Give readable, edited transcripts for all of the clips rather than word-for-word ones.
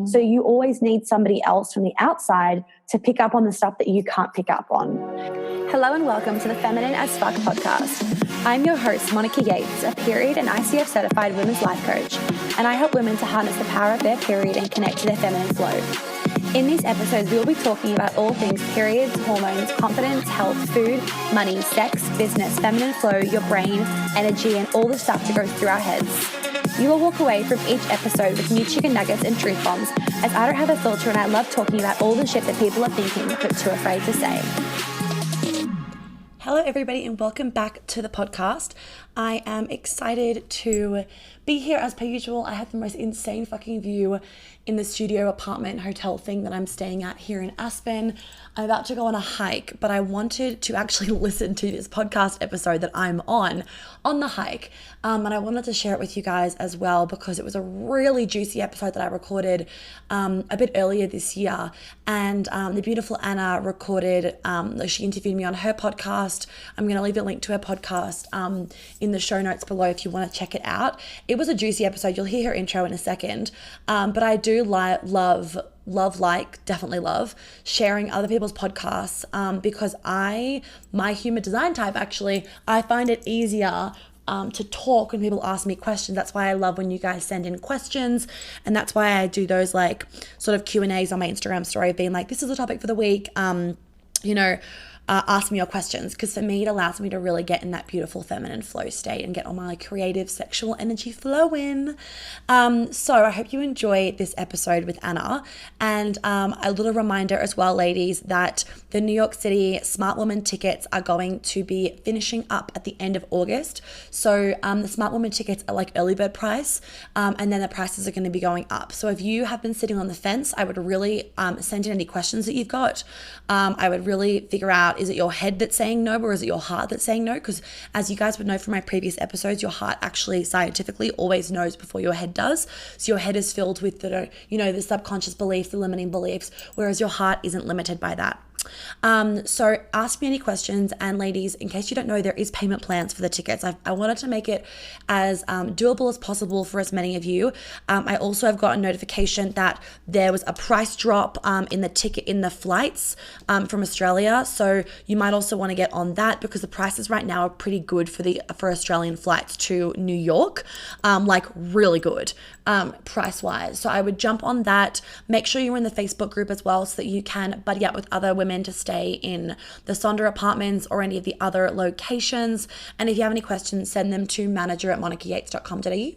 So you always need somebody else from the outside to pick up on the stuff that you can't pick up on. Hello and welcome to the Feminine as Fuck podcast. I'm your host, Monica Yates, a period and ICF certified women's life coach, and I help women to harness the power of their period and connect to their feminine flow. In these episodes, we will be talking about all things periods, hormones, confidence, health, food, money, sex, business, feminine flow, your brain, energy, and all the stuff that goes through our heads. You will walk away from each episode with new chicken nuggets and truth bombs, as I don't have a filter and I love talking about all the shit that people are thinking but too afraid to say. Hello everybody and welcome back to the podcast. I am excited to be here as per usual. I have the most insane fucking view in the studio apartment hotel thing that I'm staying at here in Aspen. I'm about to go on a hike, but I wanted to actually listen to this podcast episode that I'm on the hike. And I wanted to share it with you guys as well because it was a really juicy episode that I recorded a bit earlier this year. And the beautiful Anna recorded, she interviewed me on her podcast. I'm going to leave a link to her podcast in the show notes below if you want to check it out. It was a juicy episode. You'll hear her intro in a second. But I do definitely love sharing other people's podcasts because my human design type, actually, I find it easier to talk when people ask me questions. That's why I love when you guys send in questions, and that's why I do those like sort of Q&As on my Instagram story of being like, this is the topic for the week, ask me your questions, because for me it allows me to really get in that beautiful feminine flow state and get all my creative sexual energy flowing. So I hope you enjoy this episode with Anna, and a little reminder as well, ladies, that the New York City Smart Woman tickets are going to be finishing up at the end of August. So the Smart Woman tickets are like early bird price, and then the prices are going to be going up. So if you have been sitting on the fence, I would really send in any questions that you've got. I would really figure out, is it your head that's saying no, or is it your heart that's saying no? Because as you guys would know from my previous episodes, your heart actually scientifically always knows before your head does. So your head is filled with the subconscious beliefs, the limiting beliefs, whereas your heart isn't limited by that. So ask me any questions, and ladies, in case you don't know, there is payment plans for the tickets. I wanted to make it as doable as possible for as many of you. I also have got a notification that there was a price drop in the flights from Australia, so you might also want to get on that because the prices right now are pretty good for Australian flights to New York, like really good price wise. So I would jump on that. Make sure you're in the Facebook group as well so that you can buddy up with other women to stay in the Sonder apartments or any of the other locations. And if you have any questions, send them to manager@monicayates.com.au,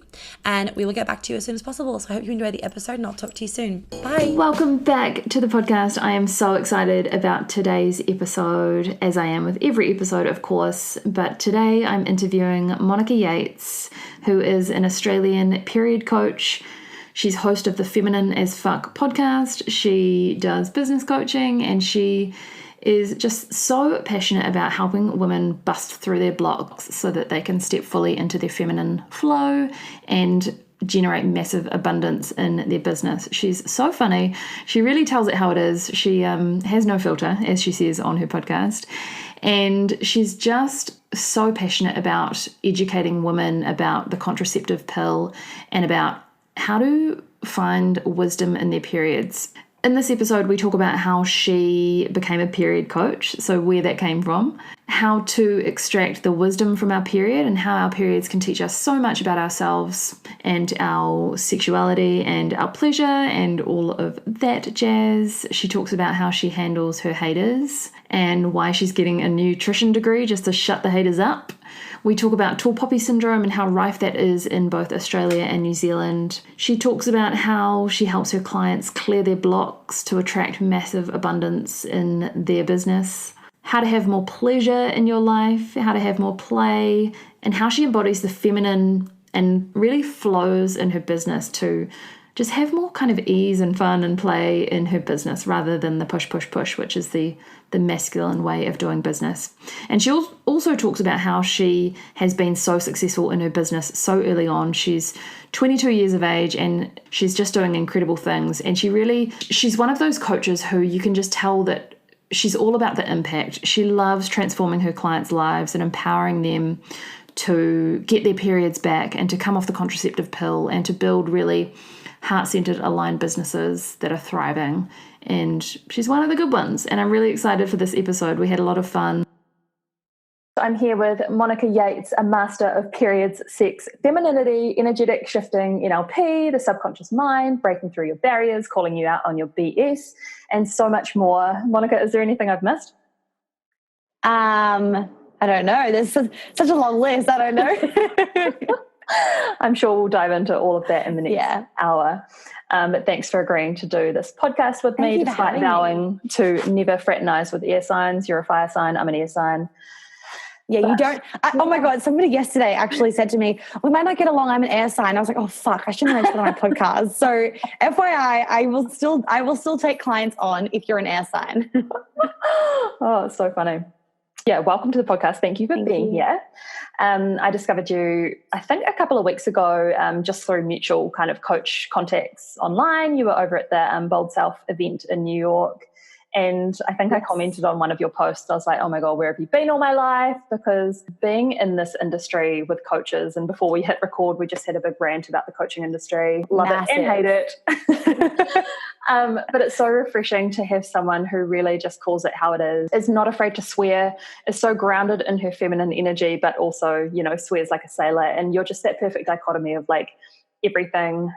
and we will get back to you as soon as possible. So I hope you enjoy the episode, and I'll talk to you soon. Bye. Welcome back to the podcast. I am so excited about today's episode, as I am with every episode, of course. But today I'm interviewing Monica Yates, who is an Australian period coach. She's host of the Feminine as Fuck podcast. She does business coaching, and she is just so passionate about helping women bust through their blocks so that they can step fully into their feminine flow and generate massive abundance in their business. She's so funny. She really tells it how it is. She has no filter, as she says on her podcast. And she's just so passionate about educating women about the contraceptive pill and about how to find wisdom in their periods. In this episode, we talk about how she became a period coach, so where that came from, how to extract the wisdom from our period, and how our periods can teach us so much about ourselves and our sexuality and our pleasure and all of that jazz. She talks about how she handles her haters and why she's getting a nutrition degree just to shut the haters up. We talk about tall poppy syndrome and how rife that is in both Australia and New Zealand. She talks about how she helps her clients clear their blocks to attract massive abundance in their business, how to have more pleasure in your life, how to have more play, and how she embodies the feminine and really flows in her business to just have more kind of ease and fun and play in her business rather than the push, which is the masculine way of doing business. And she also talks about how she has been so successful in her business so early on. She's 22 years of age and she's just doing incredible things. And she's one of those coaches who you can just tell that she's all about the impact. She loves transforming her clients' lives and empowering them to get their periods back and to come off the contraceptive pill and to build really heart-centered, aligned businesses that are thriving. And she's one of the good ones. And I'm really excited for this episode. We had a lot of fun. I'm here with Monica Yates, a master of periods, sex, femininity, energetic shifting, NLP, the subconscious mind, breaking through your barriers, calling you out on your BS, and so much more. Monica, is there anything I've missed? I don't know. There's such a long list. I don't know. I'm sure we'll dive into all of that in the next hour. But thanks for agreeing to do this podcast with me, despite vowing to never fraternize with air signs. You're a fire sign. I'm an air sign. Yeah, you don't. Oh my God, somebody yesterday actually said to me, we might not get along, I'm an air sign. I was like, oh fuck, I shouldn't have mentioned it on my podcast. So FYI, I will still take clients on if you're an air sign. Oh, it's so funny. Yeah, welcome to the podcast. Thank you for being here. I discovered you, I think, a couple of weeks ago, just through mutual kind of coach contacts online. You were over at the Bold Self event in New York. And I think I commented on one of your posts. I was like, oh my God, where have you been all my life? Because being in this industry with coaches, and before we hit record, we just had a big rant about the coaching industry. Love it and hate it. But it's so refreshing to have someone who really just calls it how it is not afraid to swear, is so grounded in her feminine energy, but also, swears like a sailor. And you're just that perfect dichotomy of like everything.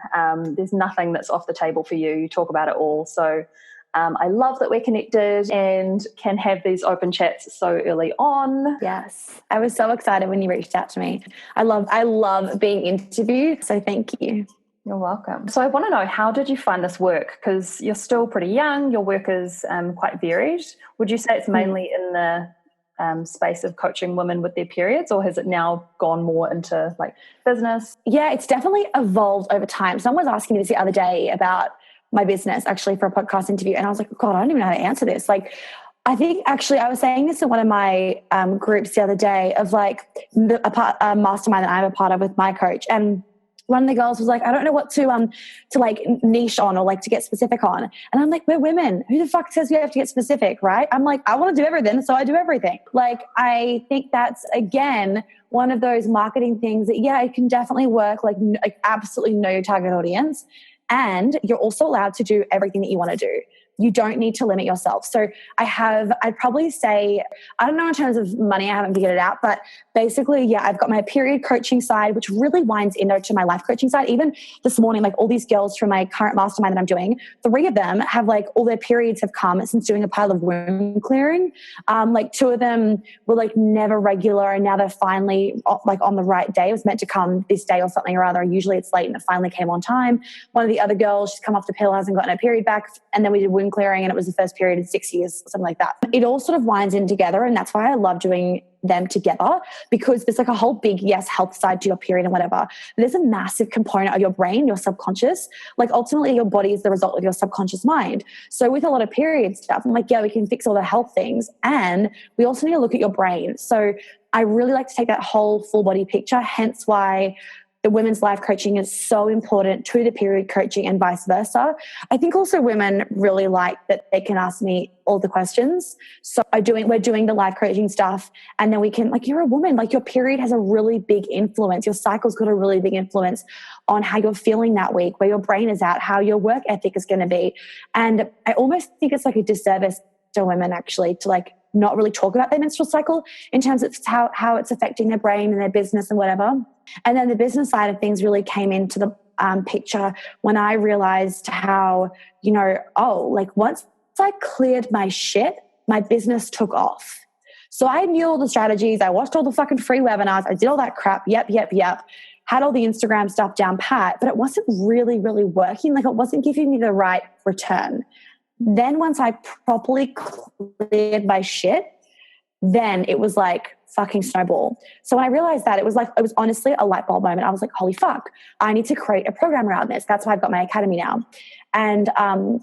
There's nothing that's off the table for you. You talk about it all. So I love that we're connected and can have these open chats so early on. Yes. I was so excited when you reached out to me. I love being interviewed. So thank you. You're welcome. So I want to know, how did you find this work? Because you're still pretty young. Your work is quite varied. Would you say it's mainly in the space of coaching women with their periods, or has it now gone more into like business? Yeah, it's definitely evolved over time. Someone was asking me this the other day about my business, actually, for a podcast interview. And I was like, God, I don't even know how to answer this. Like, I think actually I was saying this in one of my groups the other day of like a mastermind that I'm a part of with my coach. And one of the girls was like, I don't know what to like niche on or like to get specific on. And I'm like, we're women. Who the fuck says we have to get specific, right? I'm like, I want to do everything, so I do everything. Like, I think that's, again, one of those marketing things that, yeah, it can definitely work, like absolutely know your target audience. And you're also allowed to do everything that you want to do. You don't need to limit yourself. So I'd probably say, I don't know in terms of money, I haven't figured it out, but basically, yeah, I've got my period coaching side, which really winds into my life coaching side. Even this morning, like all these girls from my current mastermind that I'm doing, 3 of them have like all their periods have come since doing a pile of womb clearing. Like 2 of them were like never regular, and now they're finally like on the right day. It was meant to come this day or something or other. Usually it's late and it finally came on time. One of the other girls, she's come off the pill, hasn't gotten her period back. And then we did womb clearing, and it was the first period in 6 years, something like that. It all sort of winds in together, and that's why I love doing them together, because there's like a whole big, yes, health side to your period and whatever. But there's a massive component of your brain, your subconscious. Like ultimately your body is the result of your subconscious mind. So with a lot of period stuff, I'm like, yeah, we can fix all the health things, and we also need to look at your brain. So I really like to take that whole full body picture, hence why the women's life coaching is so important to the period coaching and vice versa. I think also women really like that they can ask me all the questions. So we're doing the life coaching stuff, and then we can, like, you're a woman, like your period has a really big influence. Your cycle's got a really big influence on how you're feeling that week, where your brain is at, how your work ethic is going to be. And I almost think it's like a disservice to women actually to like not really talk about their menstrual cycle in terms of how it's affecting their brain and their business and whatever. And then the business side of things really came into the picture when I realized how, like once I cleared my shit, my business took off. So I knew all the strategies. I watched all the fucking free webinars. I did all that crap. Yep. Had all the Instagram stuff down pat, but it wasn't really, really working. Like it wasn't giving me the right return. Then once I properly cleared my shit, then it was like fucking snowball. So when I realized that, it was honestly a light bulb moment. I was like, holy fuck, I need to create a program around this. That's why I've got my academy now. And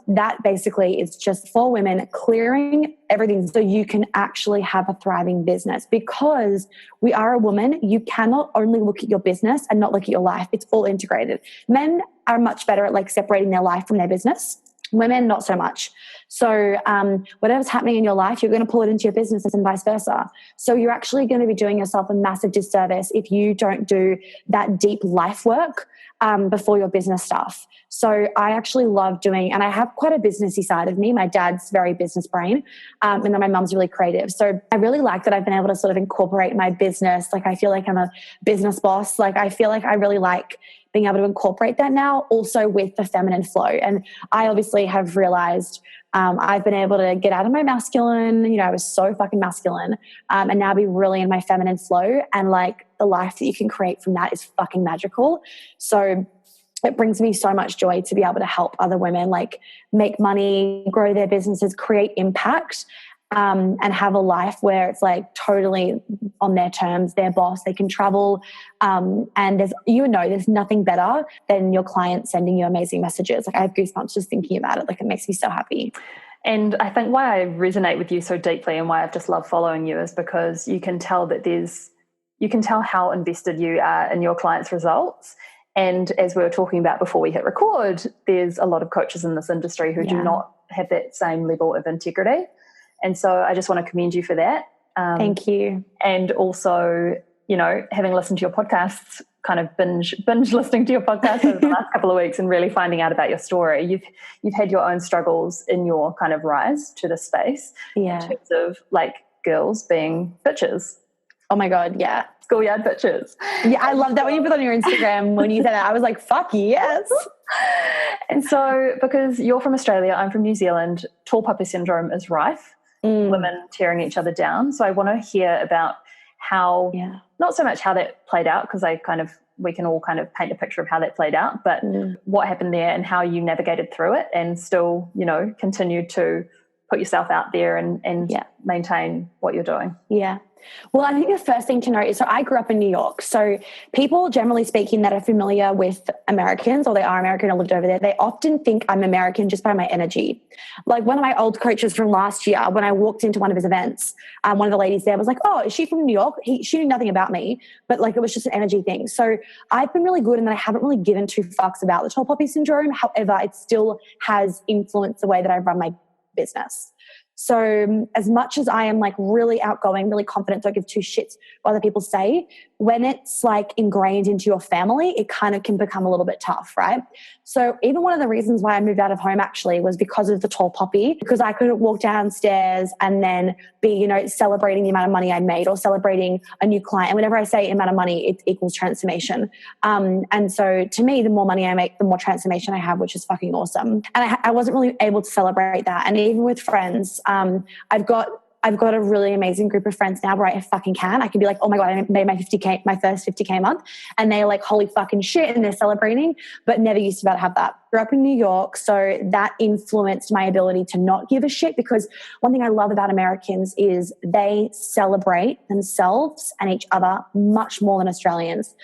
that basically is just for women, clearing everything so you can actually have a thriving business. Because we are a woman, you cannot only look at your business and not look at your life. It's all integrated. Men are much better at like separating their life from their business. Women, not so much. So whatever's happening in your life, you're going to pull it into your business and vice versa. So you're actually going to be doing yourself a massive disservice if you don't do that deep life work before your business stuff. So I actually love doing, and I have quite a businessy side of me. My dad's very business brain, and then my mum's really creative. So I really like that I've been able to sort of incorporate my business. Like, I feel like I'm a business boss. Like, I feel like I really like being able to incorporate that now also with the feminine flow. And I obviously have realized I've been able to get out of my masculine, I was so fucking masculine, and now be really in my feminine flow. And like, the life that you can create from that is fucking magical. So it brings me so much joy to be able to help other women like make money, grow their businesses, create impact, and have a life where it's like totally on their terms, their boss, they can travel. And there's nothing better than your client sending you amazing messages. Like, I have goosebumps just thinking about it. Like, it makes me so happy. And I think why I resonate with you so deeply and why I've just loved following you is because you can tell how invested you are in your clients' results. And as we were talking about before we hit record, there's a lot of coaches in this industry who do not have that same level of integrity. And so I just want to commend you for that. Thank you. And also, having listened to your podcasts, kind of binge listening to your podcast over the last couple of weeks and really finding out about your story. You've had your own struggles in your kind of rise to this space in terms of like girls being bitches. Oh my God, yeah. Schoolyard bitches. Yeah, I love that when you put on your Instagram, when you said that, I was like, fuck yes. And so, because you're from Australia, I'm from New Zealand, tall poppy syndrome is rife. Women tearing each other down. So I want to hear about how, not so much how that played out, because we can all kind of paint a picture of how that played out, but what happened there and how you navigated through it and still, continued to put yourself out there and maintain what you're doing. Yeah. Well, I think the first thing to note is, so I grew up in New York. So people, generally speaking, that are familiar with Americans or they are American or lived over there, they often think I'm American just by my energy. Like, one of my old coaches from last year, when I walked into one of his events, one of the ladies there was like, oh, is she from New York? She knew nothing about me, but like, it was just an energy thing. So I've been really good in that I haven't really given two fucks about the tall poppy syndrome. However, it still has influenced the way that I run my business. So as much as I am like really outgoing, really confident, don't give two shits what other people say, when it's like ingrained into your family, it kind of can become a little bit tough, right? So even one of the reasons why I moved out of home actually was because of the tall poppy, because I couldn't walk downstairs and then be, celebrating the amount of money I made or celebrating a new client. And whenever I say amount of money, it equals transformation. And so to me, the more money I make, the more transformation I have, which is fucking awesome. And I wasn't really able to celebrate that. And even with friends, I've got a really amazing group of friends now where I fucking can. I can be like, oh my God, I made my first 50K month. And they're like, holy fucking shit. And they're celebrating, but never used to be able to have that. Grew up in New York. So that influenced my ability to not give a shit, because one thing I love about Americans is they celebrate themselves and each other much more than Australians.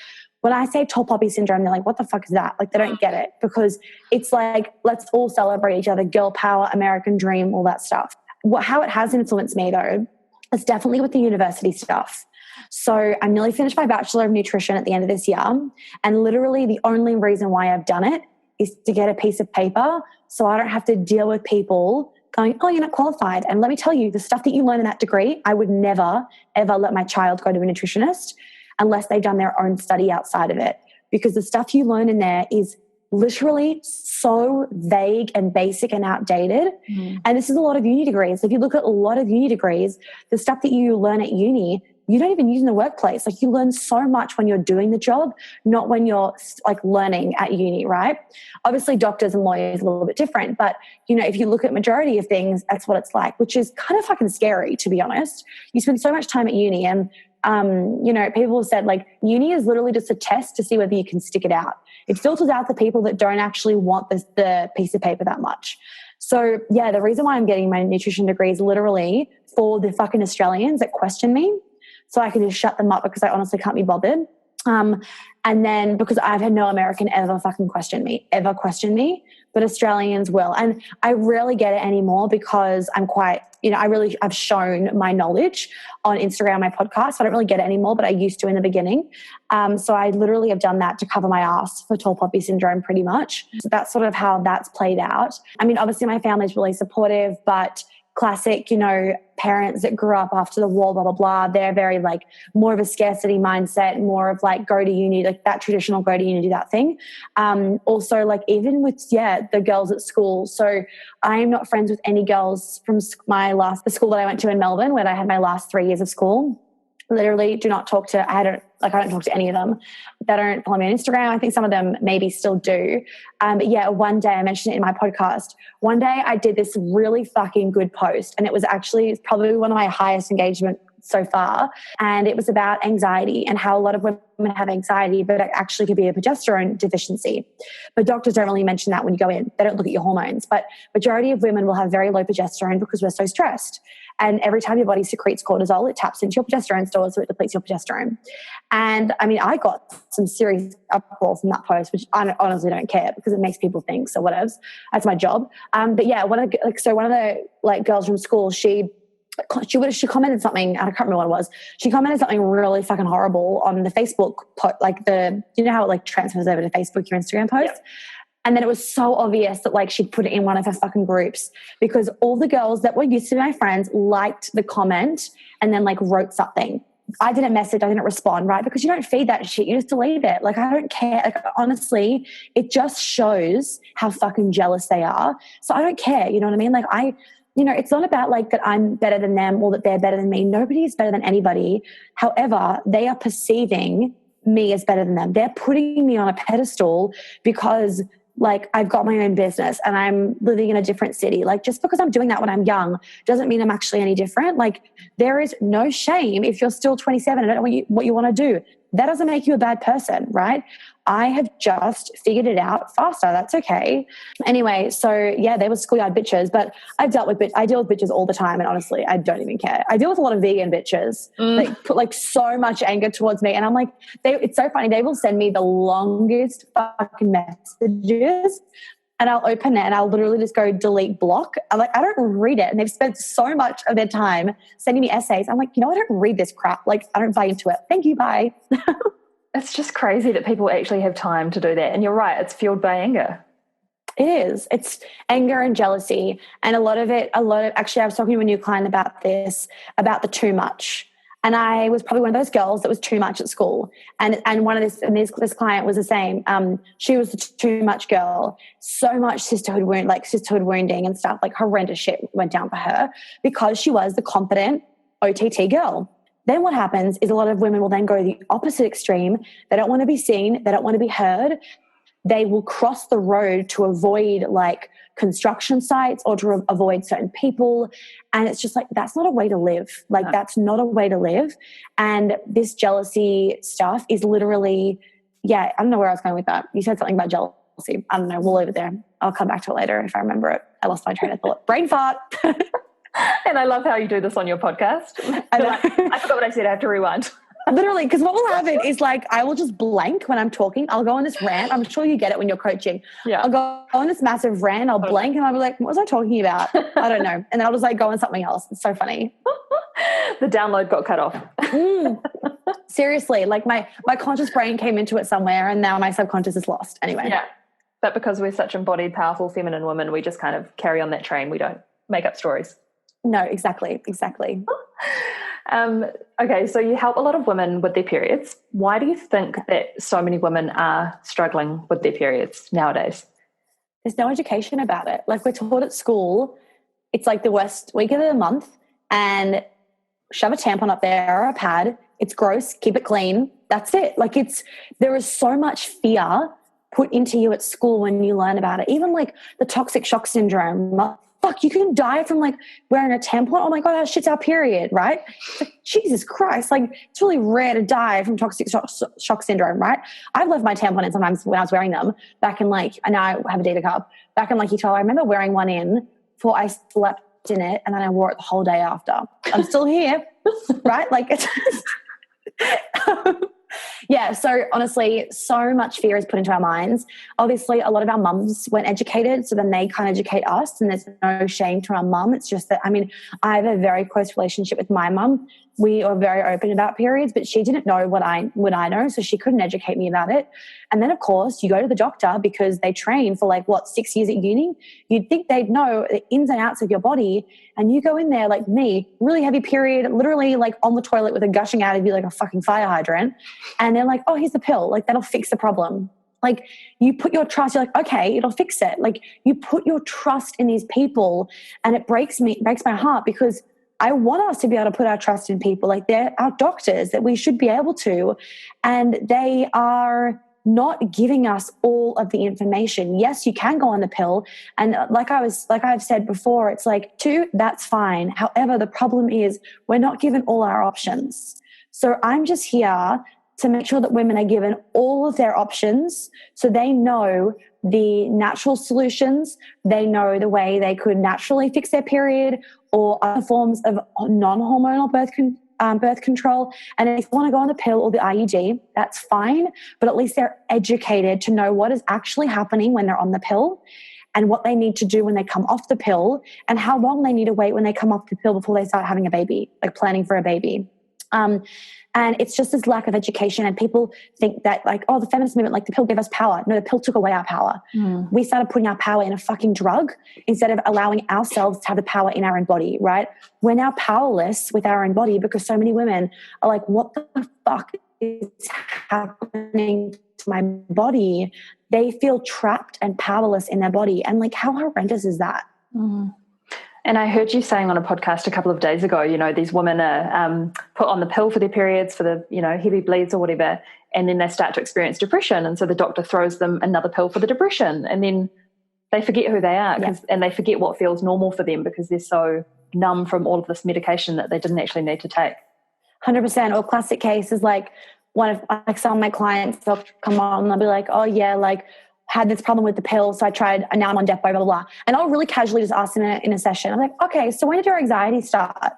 When I say tall poppy syndrome, they're like, what the fuck is that? Like, they don't get it, because it's like, let's all celebrate each other, girl power, American dream, all that stuff. How it has influenced me though, is definitely with the university stuff. So I'm nearly finished my Bachelor of Nutrition at the end of this year. And literally the only reason why I've done it is to get a piece of paper so I don't have to deal with people going, oh, you're not qualified. And let me tell you, the stuff that you learn in that degree, I would never, ever let my child go to a nutritionist unless they've done their own study outside of it. Because the stuff you learn in there is literally so vague and basic and outdated. And this is a lot of uni degrees. If you look at a lot of uni degrees, the stuff that you learn at uni, you don't even use in the workplace. Like, you learn so much when you're doing the job, not when you're like learning at uni, right? Obviously doctors and lawyers are a little bit different, but if you look at majority of things, that's what it's like, which is kind of fucking scary, to be honest. You spend so much time at uni, and people have said like uni is literally just a test to see whether you can stick it out. It filters out the people that don't actually want the piece of paper that much. So yeah, the reason why I'm getting my nutrition degree is literally for the fucking Australians that question me, so I can just shut them up, because I honestly can't be bothered. And then because I've had no American ever question me, but Australians will. And I rarely get it anymore because I'm quite I've shown my knowledge on Instagram, my podcast. I don't really get it anymore, but I used to in the beginning. So I literally have done that to cover my ass for tall poppy syndrome pretty much. So that's sort of how that's played out. I mean, obviously my family's really supportive, but classic, parents that grew up after the war, blah, blah, blah. They're very like more of a scarcity mindset, more of like go to uni, like that traditional go to uni, do that thing. Also like even with, the girls at school. So I'm not friends with any girls from the school that I went to in Melbourne, where I had my last 3 years of school. Literally do not talk to, I don't talk to any of them. They don't follow me on Instagram. I think some of them maybe still do. But yeah, one day I mentioned it in my podcast. One day I did this really fucking good post, and it was actually probably one of my highest engagement so far. And it was about anxiety and how a lot of women have anxiety, but it actually could be a progesterone deficiency. But doctors don't really mention that when you go in. They don't look at your hormones. But majority of women will have very low progesterone because we're so stressed. And every time your body secretes cortisol, it taps into your progesterone stores, so it depletes your progesterone. And I mean, I got some serious uproar from that post, which I honestly don't care because it makes people think, so whatever. That's my job. But yeah, one of the girls from school, she commented something, I can't remember what it was. She commented something really fucking horrible on the Facebook you know how it like transfers over to Facebook, your Instagram post? Yep. And then it was so obvious that like she'd put it in one of her fucking groups, because all the girls that were used to be my friends liked the comment and then like wrote something. I didn't message, I didn't respond, right? Because you don't feed that shit, you just delete it. Like, I don't care. Like, honestly, it just shows how fucking jealous they are. So I don't care, you know what I mean? Like it's not about like that I'm better than them or that they're better than me. Nobody is better than anybody. However, they are perceiving me as better than them. They're putting me on a pedestal because like I've got my own business and I'm living in a different city. Like, just because I'm doing that when I'm young doesn't mean I'm actually any different. Like, there is no shame if you're still 27 and don't know what you want to do. That doesn't make you a bad person, right? I have just figured it out faster. That's okay. Anyway, so yeah, they were schoolyard bitches, but I deal with bitches all the time, and honestly, I don't even care. I deal with a lot of vegan bitches. They put like so much anger towards me, and I'm like, it's so funny. They will send me the longest fucking messages, and I'll open it and I'll literally just go delete block. I'm like, I don't read it, and they've spent so much of their time sending me essays. I'm like, I don't read this crap. Like, I don't buy into it. Thank you, bye. It's just crazy that people actually have time to do that. And you're right, it's fueled by anger. It is. It's anger and jealousy. And actually, I was talking to a new client about this, about the too much. And I was probably one of those girls that was too much at school. And this client was the same. She was the too much girl. So much sisterhood wounding and stuff, like horrendous shit went down for her because she was the confident OTT girl. Then what happens is a lot of women will then go to the opposite extreme. They don't want to be seen. They don't want to be heard. They will cross the road to avoid like construction sites or to avoid certain people. And it's just like, that's not a way to live. Like, that's not a way to live. And this jealousy stuff is literally, I don't know where I was going with that. You said something about jealousy. I don't know. We'll leave it there. I'll come back to it later if I remember it. I lost my train of thought. Brain fart. And I love how you do this on your podcast. I forgot what I said. I have to rewind. Literally, because what will happen is like I will just blank when I'm talking. I'll go on this rant. I'm sure you get it when you're coaching. Yeah. I'll go on this massive rant. I'll blank and I'll be like, what was I talking about? I don't know. And then I'll just like go on something else. It's so funny. The download got cut off. Seriously, like my conscious brain came into it somewhere and now my subconscious is lost. Anyway. Yeah. But because we're such embodied, powerful, feminine women, we just kind of carry on that train. We don't make up stories. No, exactly. Okay, so you help a lot of women with their periods. Why do you think that so many women are struggling with their periods nowadays? There's no education about it. Like, we're taught at school, it's like the worst week of the month, and shove a tampon up there or a pad. It's gross. Keep it clean. That's it. Like, there is so much fear put into you at school when you learn about it. Even like the toxic shock syndrome. Fuck, you can die from like wearing a tampon. Oh my God, that shit's our period, right? Like, Jesus Christ. Like, it's really rare to die from toxic shock syndrome, right? I've left my tampon in sometimes when I was wearing them back in like, and now I have a Diva cup. Back in like I remember wearing one in before I slept in it, and then I wore it the whole day after. I'm still here, right? Like, it's Yeah, so honestly, so much fear is put into our minds. Obviously, a lot of our mums weren't educated, so then they can't educate us, and there's no shame to our mum. It's just that, I mean, I have a very close relationship with my mum. We are very open about periods, but she didn't know what I know, so she couldn't educate me about it. And then, of course, you go to the doctor because they train for 6 years at uni. You'd think they'd know the ins and outs of your body, and you go in there like me, really heavy period, literally on the toilet with a gushing out of you like a fucking fire hydrant. And they're like, oh, here's the pill. That'll fix the problem. You put your trust, you're like, okay, it'll fix it. You put your trust in these people, and it breaks my heart because I want us to be able to put our trust in people. They're our doctors that we should be able to, and they are not giving us all of the information. Yes, you can go on the pill. And like I've said before, it's that's fine. However, the problem is we're not given all our options. So I'm just here to make sure that women are given all of their options so they know the natural solutions. They know the way they could naturally fix their period or other forms of non-hormonal birth control. And if you want to go on the pill or the IUD, that's fine, but at least they're educated to know what is actually happening when they're on the pill and what they need to do when they come off the pill and how long they need to wait when they come off the pill before they start having a baby, planning for a baby. And it's just this lack of education, and people think that the feminist movement, the pill gave us power. No, the pill took away our power. We started putting our power in a fucking drug instead of allowing ourselves to have the power in our own body, right? We're now powerless with our own body because so many women are like, what the fuck is happening to my body? They feel trapped and powerless in their body. And how horrendous is that? And I heard you saying on a podcast a couple of days ago, these women are put on the pill for their periods, for the, heavy bleeds or whatever, and then they start to experience depression. And so the doctor throws them another pill for the depression, and then they forget who they are and they forget what feels normal for them because they're so numb from all of this medication that they didn't actually need to take. 100%. Or classic case is one of some of my clients, they'll come on and they'll be like, oh yeah, had this problem with the pill, so I tried, and now I'm on Depo, blah, blah, blah. And I'll really casually just ask them in a session. I'm like, okay, so when did your anxiety start? And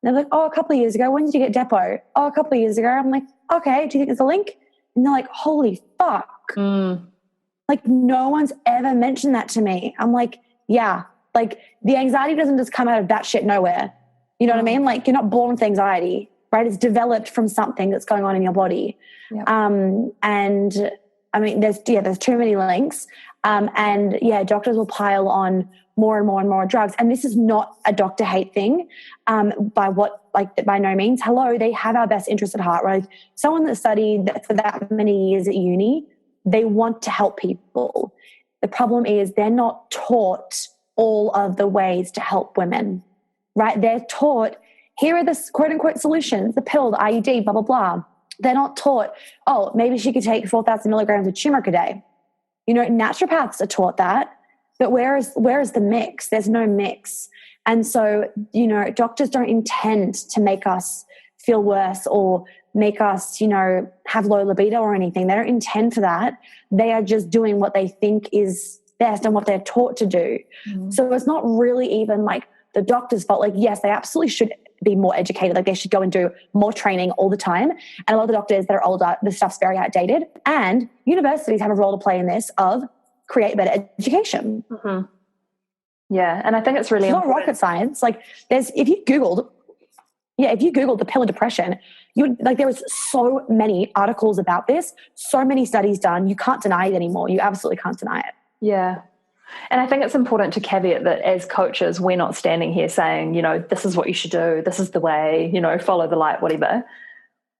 they're like, oh, a couple of years ago. When did you get Depo? Oh, a couple of years ago. I'm like, okay, do you think there's a link? And they're like, holy fuck. No one's ever mentioned that to me. I'm like, yeah, the anxiety doesn't just come out of that shit nowhere. You know what I mean? You're not born with anxiety, right? It's developed from something that's going on in your body. Yep. And I mean, there's too many links. And doctors will pile on more and more and more drugs. And this is not a doctor hate thing by no means. Hello, they have our best interest at heart, right? Someone that studied for that many years at uni, they want to help people. The problem is they're not taught all of the ways to help women, right? They're taught, here are the quote unquote solutions, the pill, the IUD, blah, blah, blah. They're not taught, oh, maybe she could take 4,000 milligrams of turmeric a day. Naturopaths are taught that, but where is the mix? There's no mix. And so, doctors don't intend to make us feel worse or make us, have low libido or anything. They don't intend for that. They are just doing what they think is best and what they're taught to do. So it's not really even the doctor's fault. Yes, they absolutely should be more educated. They should go and do more training all the time. And a lot of the doctors that are older, the stuff's very outdated. And universities have a role to play in this of create better education. Yeah, and I think it's really important. Not rocket science. If you Googled the pill of depression, there was so many articles about this, so many studies done. You can't deny it anymore. You absolutely can't deny it. Yeah. And I think it's important to caveat that as coaches, we're not standing here saying, this is what you should do, this is the way, follow the light, whatever.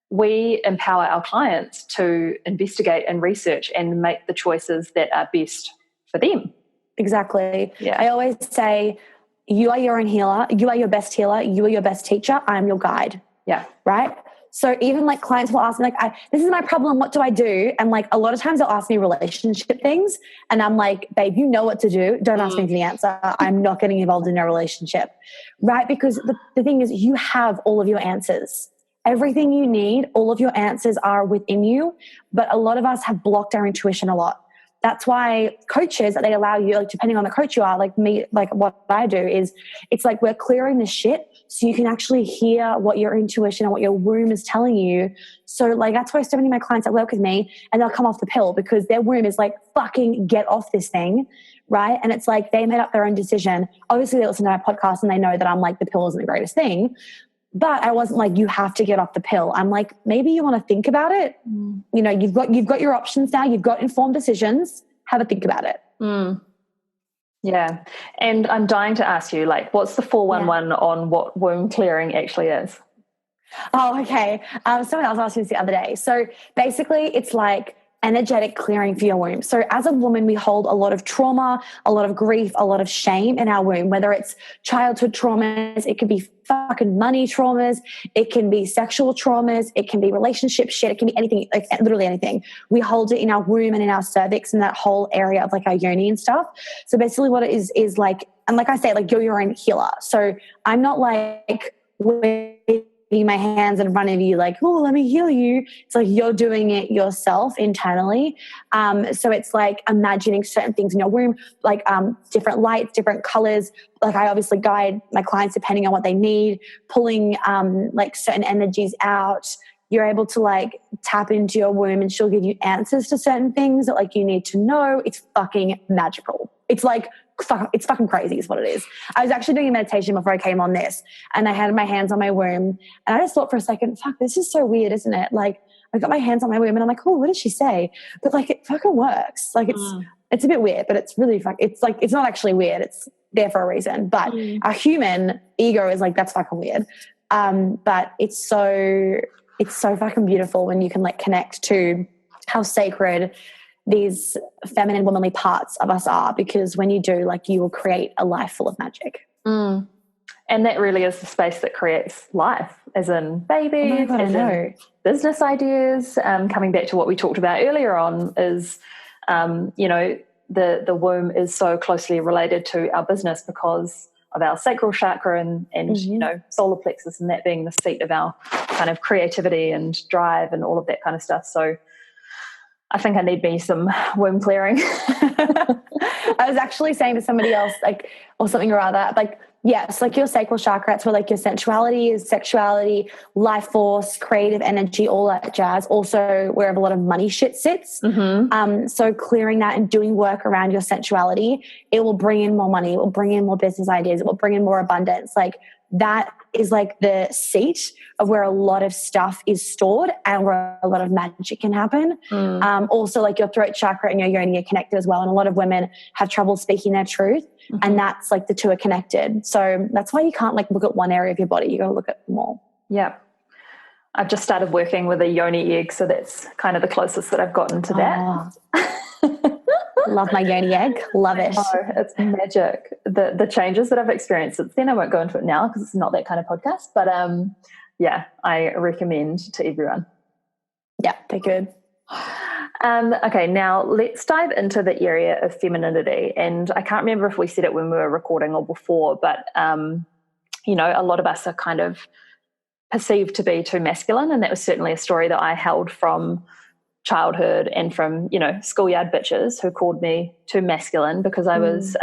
We empower our clients to investigate and research and make the choices that are best for them. Exactly. Yeah. I always say, you are your own healer, you are your best healer, you are your best teacher, I am your guide. Yeah. Right? So even clients will ask me this is my problem, what do I do? And a lot of times they'll ask me relationship things and I'm like, babe, you know what to do. Don't ask me for the answer. I'm not getting involved in a relationship. Right? Because the thing is, you have all of your answers. Everything you need, all of your answers are within you. But a lot of us have blocked our intuition a lot. that's why coaches, they allow you, like, depending on the coach you are, like me, like what I do is, it's like we're clearing the shit so you can actually hear what your intuition and what your womb is telling you. So like, that's why so many of my clients that work with me, and they'll come off the pill because their womb is like, fucking get off this thing, right? And it's like they made up their own decision. Obviously they listen to my podcast and they know that I'm like, the pill isn't the greatest thing, but I wasn't like, you have to get off the pill. I'm like, maybe you want to think about it. You know, you've got your options now. You've got informed decisions. Have a think about it. Yeah. And I'm dying to ask you, like, what's the 411 on what womb clearing actually is? Oh, okay. Someone else asked me this the other day. So basically it's like energetic clearing for your womb. So as a woman, we hold a lot of trauma, a lot of grief, a lot of shame in our womb, whether it's childhood traumas, it could be fucking money traumas, it can be sexual traumas, it can be relationship shit, it can be anything, like literally anything. We hold it in our womb and in our cervix and that whole area of like our yoni and stuff. So basically what it is like, and like I say, like you're your own healer. So I'm not like my hands in front of you like, oh, let me heal you. It's like you're doing it yourself internally. So it's like imagining certain things in your womb, like different lights, different colors. Like I obviously guide my clients depending on what they need, pulling like certain energies out. You're able to like tap into your womb and she'll give you answers to certain things that like you need to know. It's fucking magical. It's like, it's fucking crazy is what it is. I was actually doing a meditation before I came on this, and I had my hands on my womb, and I just thought for a second, fuck, this is so weird, isn't it? Like I got my hands on my womb and I'm like, oh, what did she say? But like it fucking works. Like it's a bit weird, but it's really it's like, it's not actually weird. It's there for a reason. But our human ego is like, that's fucking weird. But it's so fucking beautiful when you can like connect to how sacred these feminine womanly parts of us are, because when you do, like, you will create a life full of magic. And that really is the space that creates life, as in babies, oh my God, as in business ideas. Coming back to what we talked about earlier on is, you know, the womb is so closely related to our business because of our sacral chakra and you know, solar plexus, and that being the seat of our kind of creativity and drive and all of that kind of stuff. So I think I need me some womb clearing. I was actually saying to somebody else, like, or something or other, like, yes, like your sacral chakra, it's where like your sensuality is, sexuality, life force, creative energy, all that jazz. Also where a lot of money shit sits. So clearing that and doing work around your sensuality, it will bring in more money, it will bring in more business ideas, it will bring in more abundance. Like that is like the seat of where a lot of stuff is stored and where a lot of magic can happen. Also like your throat chakra and your yoni are connected as well. And a lot of women have trouble speaking their truth. And that's like the two are connected. So that's why you can't like look at one area of your body. You got to look at them all. Yeah. I've just started working with a yoni egg. So that's kind of the closest that I've gotten to that. Love my yoni egg. Love it. Oh, it's magic. The changes that I've experienced since then, I won't go into it now because it's not that kind of podcast. But yeah, I recommend to everyone. Yeah, they're good. Okay, now let's dive into the area of femininity. And I can't remember if we said it when we were recording or before, but, you know, a lot of us are kind of perceived to be too masculine. And that was certainly a story that I held from childhood and from, you know, schoolyard bitches who called me too masculine because I was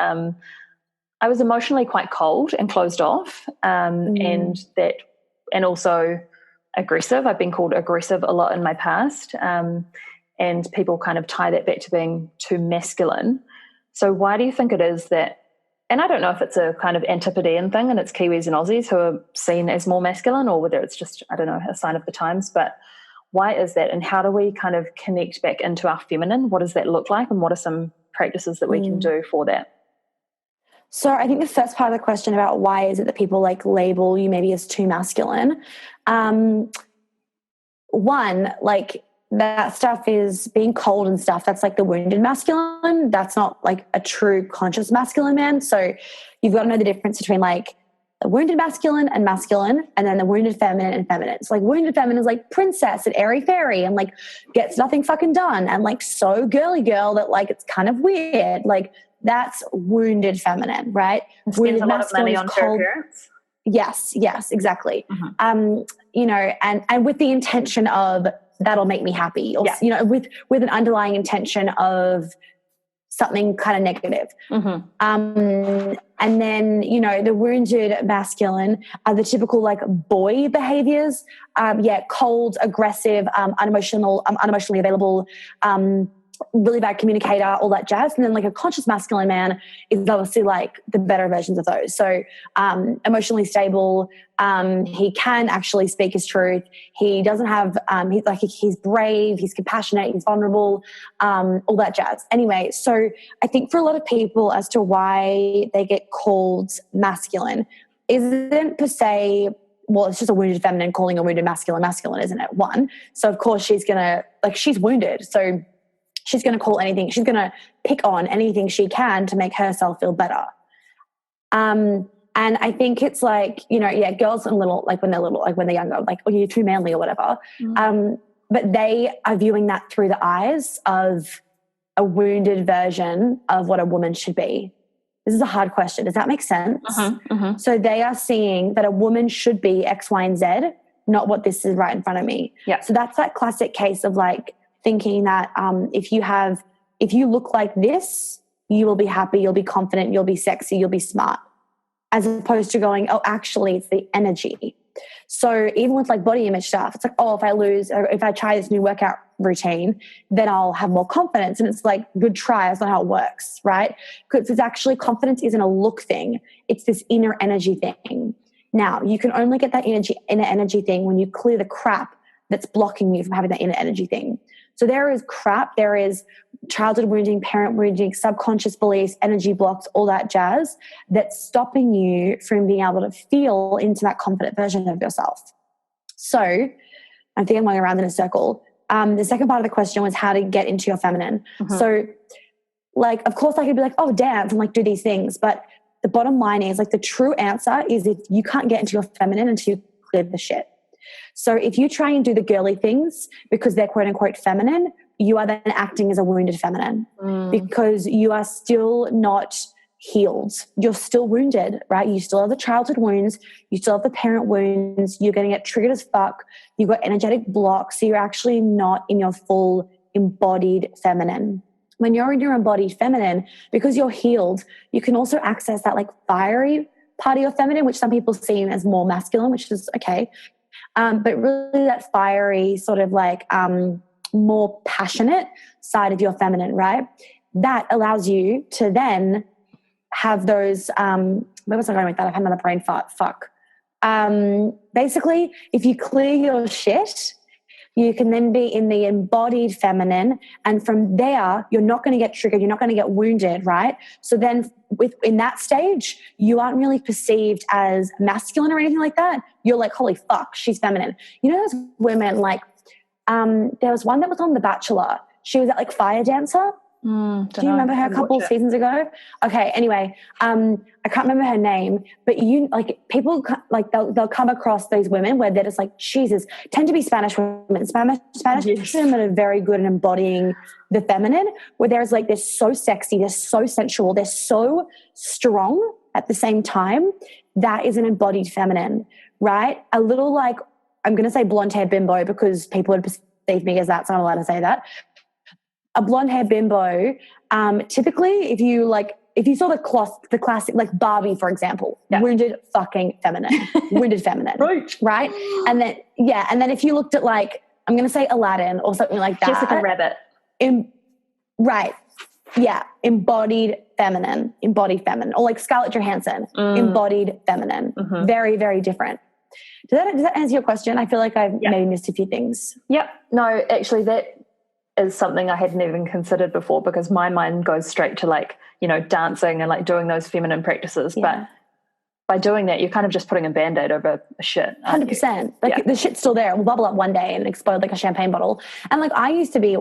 emotionally quite cold and closed off, and also aggressive. I've been called aggressive a lot in my past, and people kind of tie that back to being too masculine. So why do you think it is that, and I don't know if it's a kind of Antipodean thing and it's Kiwis and Aussies who are seen as more masculine, or whether it's just, I don't know, a sign of the times, but why is that? And how do we kind of connect back into our feminine? What does that look like? And what are some practices that we can do for that? So I think the first part of the question about why is it that people like label you maybe as too masculine, one, like that stuff is being cold and stuff. That's like the wounded masculine. That's not like a true conscious masculine man. So you've got to know the difference between like the wounded masculine, and then the wounded feminine and feminine. So like wounded feminine is like princess and airy fairy and like gets nothing fucking done and like so girly girl that like it's kind of weird. Like that's wounded feminine, right? And spends a lot of money on her appearance. Yes, exactly. You know, and with the intention of that'll make me happy, or you know, with an underlying intention of something kind of negative. Mm-hmm. And then, you know, the wounded masculine are the typical like boy behaviors. Cold, aggressive, unemotionally available, really bad communicator, all that jazz. And then like a conscious masculine man is obviously like the better versions of those. So emotionally stable, he can actually speak his truth. He doesn't have, he's brave, he's compassionate, he's vulnerable, all that jazz. Anyway, so I think for a lot of people as to why they get called masculine isn't per se, well, it's just a wounded feminine calling a wounded masculine, isn't it? One. So of course she's wounded. So she's going to call anything, she's going to pick on anything she can to make herself feel better. And I think it's like, you know, girls are little, like when they're little, like when they're younger, like, oh, you're too manly or whatever. But they are viewing that through the eyes of a wounded version of what a woman should be. This is a hard question. Does that make sense? So they are seeing that a woman should be X, Y, and Z, not what this is right in front of me. Yeah. So that's that classic case of like, thinking that if you look like this, you will be happy, you'll be confident, you'll be sexy, you'll be smart, as opposed to going, oh, actually it's the energy. So even with like body image stuff, it's like, oh, if I try this new workout routine, then I'll have more confidence. And it's like, good try, that's not how it works, right? Because it's actually, confidence isn't a look thing, it's this inner energy thing. Now, you can only get that inner energy thing when you clear the crap that's blocking you from having that inner energy thing. So there is crap, there is childhood wounding, parent wounding, subconscious beliefs, energy blocks, all that jazz that's stopping you from being able to feel into that confident version of yourself. So I think I'm going around in a circle. The second part of the question was how to get into your feminine. So like, of course I could be like, oh, dance and like do these things. But the bottom line is like the true answer is if you can't get into your feminine until you clear the shit. So if you try and do the girly things because they're quote unquote feminine, you are then acting as a wounded feminine because you are still not healed. You're still wounded, right? You still have the childhood wounds. You still have the parent wounds. You're going to get triggered as fuck. You've got energetic blocks. So you're actually not in your full embodied feminine. When you're in your embodied feminine, because you're healed, you can also access that like fiery part of your feminine, which some people see as more masculine, which is okay. But really that fiery sort of like more passionate side of your feminine, right? That allows you to then have those, where was I going with that? I've had another brain fart, fuck. Basically, if you clear your shit, you can then be in the embodied feminine, and from there, you're not going to get triggered, you're not going to get wounded, right? So then in that stage, you aren't really perceived as masculine or anything like that. You're like, holy fuck, she's feminine. You know those women, like, there was one that was on The Bachelor. She was at like Fire Dancer. Do you remember her a couple of seasons ago? Okay, anyway, I can't remember her name, but people like they'll come across those women where they're just like, Jesus, tend to be Spanish women. Spanish women are very good at embodying the feminine, where there's like, they're so sexy, they're so sensual, they're so strong at the same time. That is an embodied feminine, right? A little like, I'm going to say blonde hair bimbo because people would perceive me as that, so I'm allowed to say that. A blonde hair bimbo, typically if you saw the classic, like Barbie, for example, wounded fucking feminine, wounded feminine, right? And then if you looked at like, I'm going to say Aladdin or something like that. Jessica Rabbit. Embodied feminine, or like Scarlett Johansson, embodied feminine. Very, very different. Does that answer your question? I feel like I've maybe missed a few things. Yep. No, actually that is something I hadn't even considered before, because my mind goes straight to like, you know, dancing and like doing those feminine practices. But by doing that, you're kind of just putting a Band-Aid over shit. 100%. Like the shit's still there. It will bubble up one day and explode like a champagne bottle. And like I used to be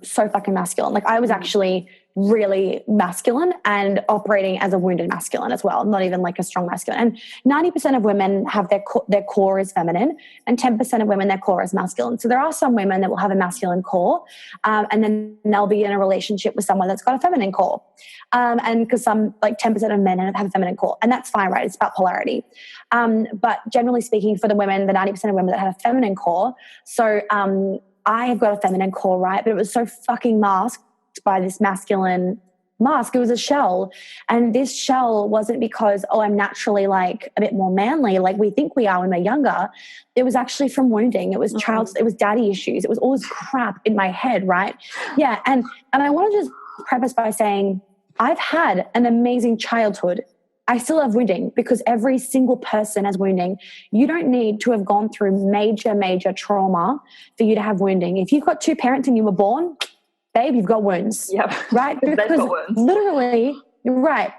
so fucking masculine. Like I was actually really masculine and operating as a wounded masculine as well, not even like a strong masculine. And 90% of women have their core is feminine, and 10% of women, their core is masculine. So there are some women that will have a masculine core, and then they'll be in a relationship with someone that's got a feminine core. And because some, like 10% of men have a feminine core, and that's fine, right? It's about polarity. But generally speaking, for the women, the 90% of women that have a feminine core, so I have got a feminine core, right? But it was so fucking masked by this masculine mask. It was a shell. And this shell wasn't because, oh, I'm naturally like a bit more manly, like we think we are when we're younger. It was actually from wounding. It was it was daddy issues. It was all this crap in my head, right? Yeah. And I want to just preface by saying I've had an amazing childhood. I still have wounding because every single person has wounding. You don't need to have gone through major, major trauma for you to have wounding. If you've got two parents and you were born, babe, you've got wounds. Yep. Right? Because literally, right.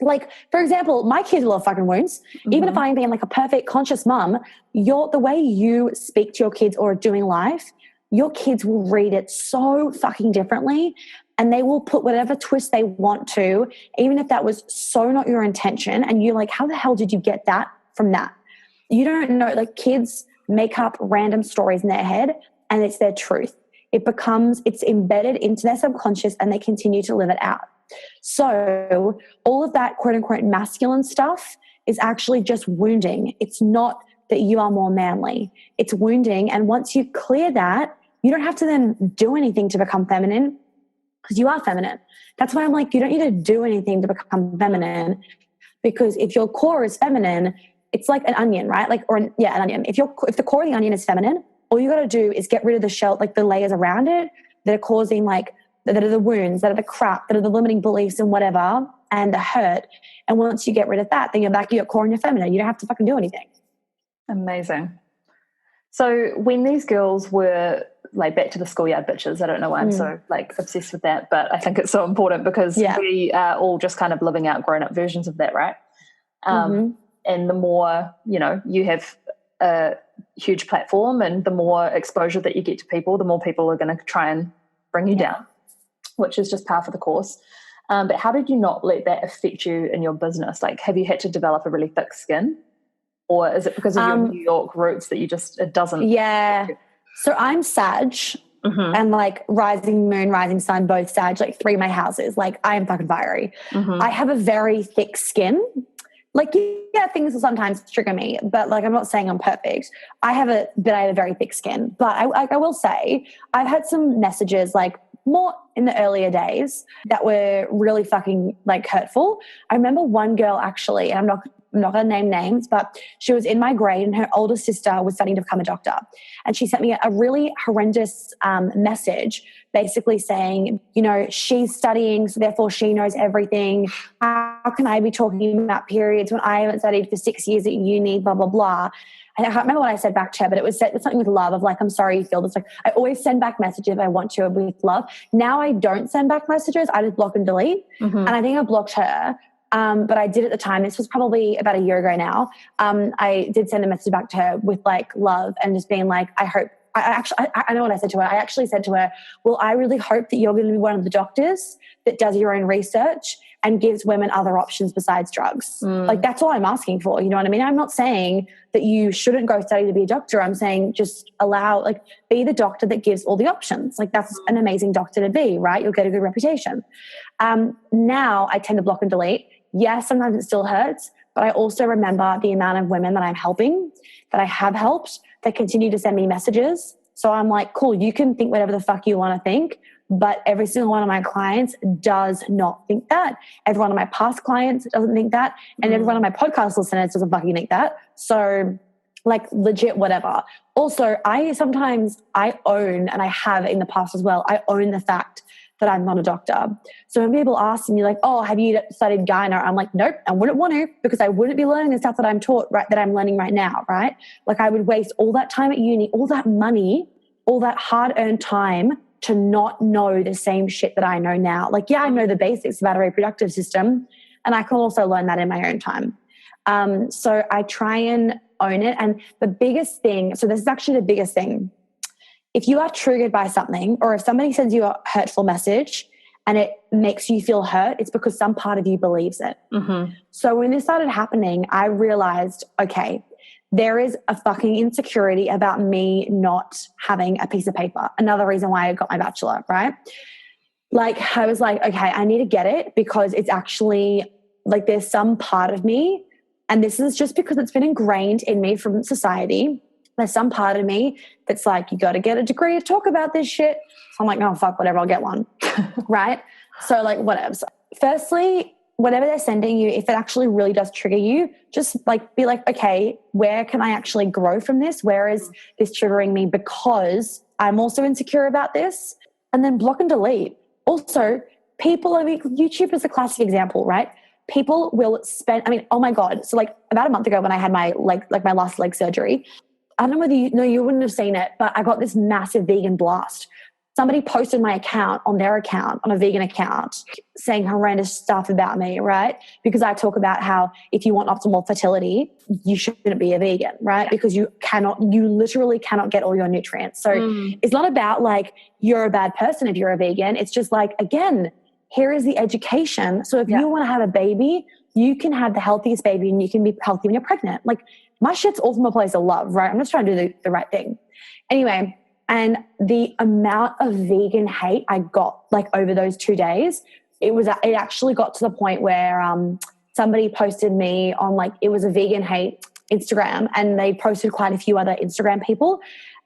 Like, for example, my kids will have fucking wounds. Even if I am being like a perfect conscious mum, the way you speak to your kids or are doing life, your kids will read it so fucking differently, and they will put whatever twist they want to, even if that was so not your intention. And you're like, how the hell did you get that from that? You don't know. Like, kids make up random stories in their head and it's their truth. It's embedded into their subconscious and they continue to live it out. So all of that quote unquote masculine stuff is actually just wounding. It's not that you are more manly. It's wounding. And once you clear that, you don't have to then do anything to become feminine because you are feminine. That's why I'm like, you don't need to do anything to become feminine, because if your core is feminine, it's like an onion, right? An onion. If the core of the onion is feminine, all you got to do is get rid of the shell, like the layers around it that are causing that are the wounds, that are the crap, that are the limiting beliefs and whatever, and the hurt. And once you get rid of that, then you're back to your core and you're feminine. You don't have to fucking do anything. Amazing. So when these girls were like back to the schoolyard bitches, I don't know why I'm so like obsessed with that, but I think it's so important because we are all just kind of living out grown up versions of that, right? And the more, you have a huge platform and the more exposure that you get to people, the more people are going to try and bring you down, which is just par for the course. But how did you not let that affect you in your business? Like, have you had to develop a really thick skin, or is it because of your New York roots that it doesn't? Yeah. So I'm Sag and like rising moon, rising sun, both Sag, like 3 of my houses. Like, I am fucking fiery. I have a very thick skin. Like, yeah, things will sometimes trigger me, but like, I'm not saying I'm perfect. I have a very thick skin, but I will say I've had some messages like more in the earlier days that were really fucking like hurtful. I remember one girl actually, and I'm not going to name names, but she was in my grade and her older sister was studying to become a doctor. And she sent me a really horrendous message basically saying, she's studying, so therefore she knows everything. How can I be talking about periods when I haven't studied for 6 years at uni, blah, blah, blah. And I can't remember what I said back to her, but it was something with love of like, I'm sorry you feel this. Like, I always send back messages if I want to with love. Now I don't send back messages. I just block and delete. And I think I blocked her. But I did at the time. This was probably about a year ago now. I did send a message back to her with like love and just being like, I know what I said to her. I actually said to her, well, I really hope that you're going to be one of the doctors that does your own research and gives women other options besides drugs. Like, that's all I'm asking for. You know what I mean? I'm not saying that you shouldn't go study to be a doctor. I'm saying just be the doctor that gives all the options. Like, that's an amazing doctor to be, right? You'll get a good reputation. Now I tend to block and delete. Yes, sometimes it still hurts, but I also remember the amount of women that I'm helping, that I have helped, that continue to send me messages. So I'm like, cool, you can think whatever the fuck you want to think, but every single one of my clients does not think that. Every one of my past clients doesn't think that. And every one of my podcast listeners doesn't fucking think that. So like, legit whatever. Also, I own, and I have in the past as well, I own the fact that I'm not a doctor. So when people ask me like, oh, have you studied gyno? I'm like, nope, I wouldn't want to, because I wouldn't be learning the stuff that I'm taught, right, that I'm learning right now, right? Like, I would waste all that time at uni, all that money, all that hard-earned time to not know the same shit that I know now. Like, yeah, I know the basics about a reproductive system, and I can also learn that in my own time. So I try and own it. And the biggest thing, so this is actually the biggest thing, if you are triggered by something, or if somebody sends you a hurtful message and it makes you feel hurt, it's because some part of you believes it. So when this started happening, I realized, okay, there is a fucking insecurity about me not having a piece of paper. Another reason why I got my bachelor, right? Like, I was like, okay, I need to get it, because it's actually like, there's some part of me, and this is just because it's been ingrained in me from society. There's some part of me that's like, you got to get a degree to talk about this shit. So I'm like, oh, fuck, whatever, I'll get one. Right? So like, whatever. So firstly, whatever they're sending you, if it actually really does trigger you, just like be like, okay, where can I actually grow from this? Where is this triggering me because I'm also insecure about this? And then block and delete. Also, people, I mean, YouTube is a classic example, right? People will spend, I mean, oh my God. So like about a month ago when I had my leg, like my last leg surgery, I don't know whether you wouldn't have seen it, but I got this massive vegan blast. Somebody posted my account on their account, on a vegan account, saying horrendous stuff about me, right? Because I talk about how if you want optimal fertility, you shouldn't be a vegan, right? Because you literally cannot get all your nutrients. So it's not about like you're a bad person if you're a vegan. It's just like, again, here is the education. So if you want to have a baby, you can have the healthiest baby and you can be healthy when you're pregnant. Like my shit's all from a place of love, right? I'm just trying to do the right thing. Anyway, and the amount of vegan hate I got like over those 2 days, it actually got to the point where somebody posted me on like, it was a vegan hate Instagram, and they posted quite a few other Instagram people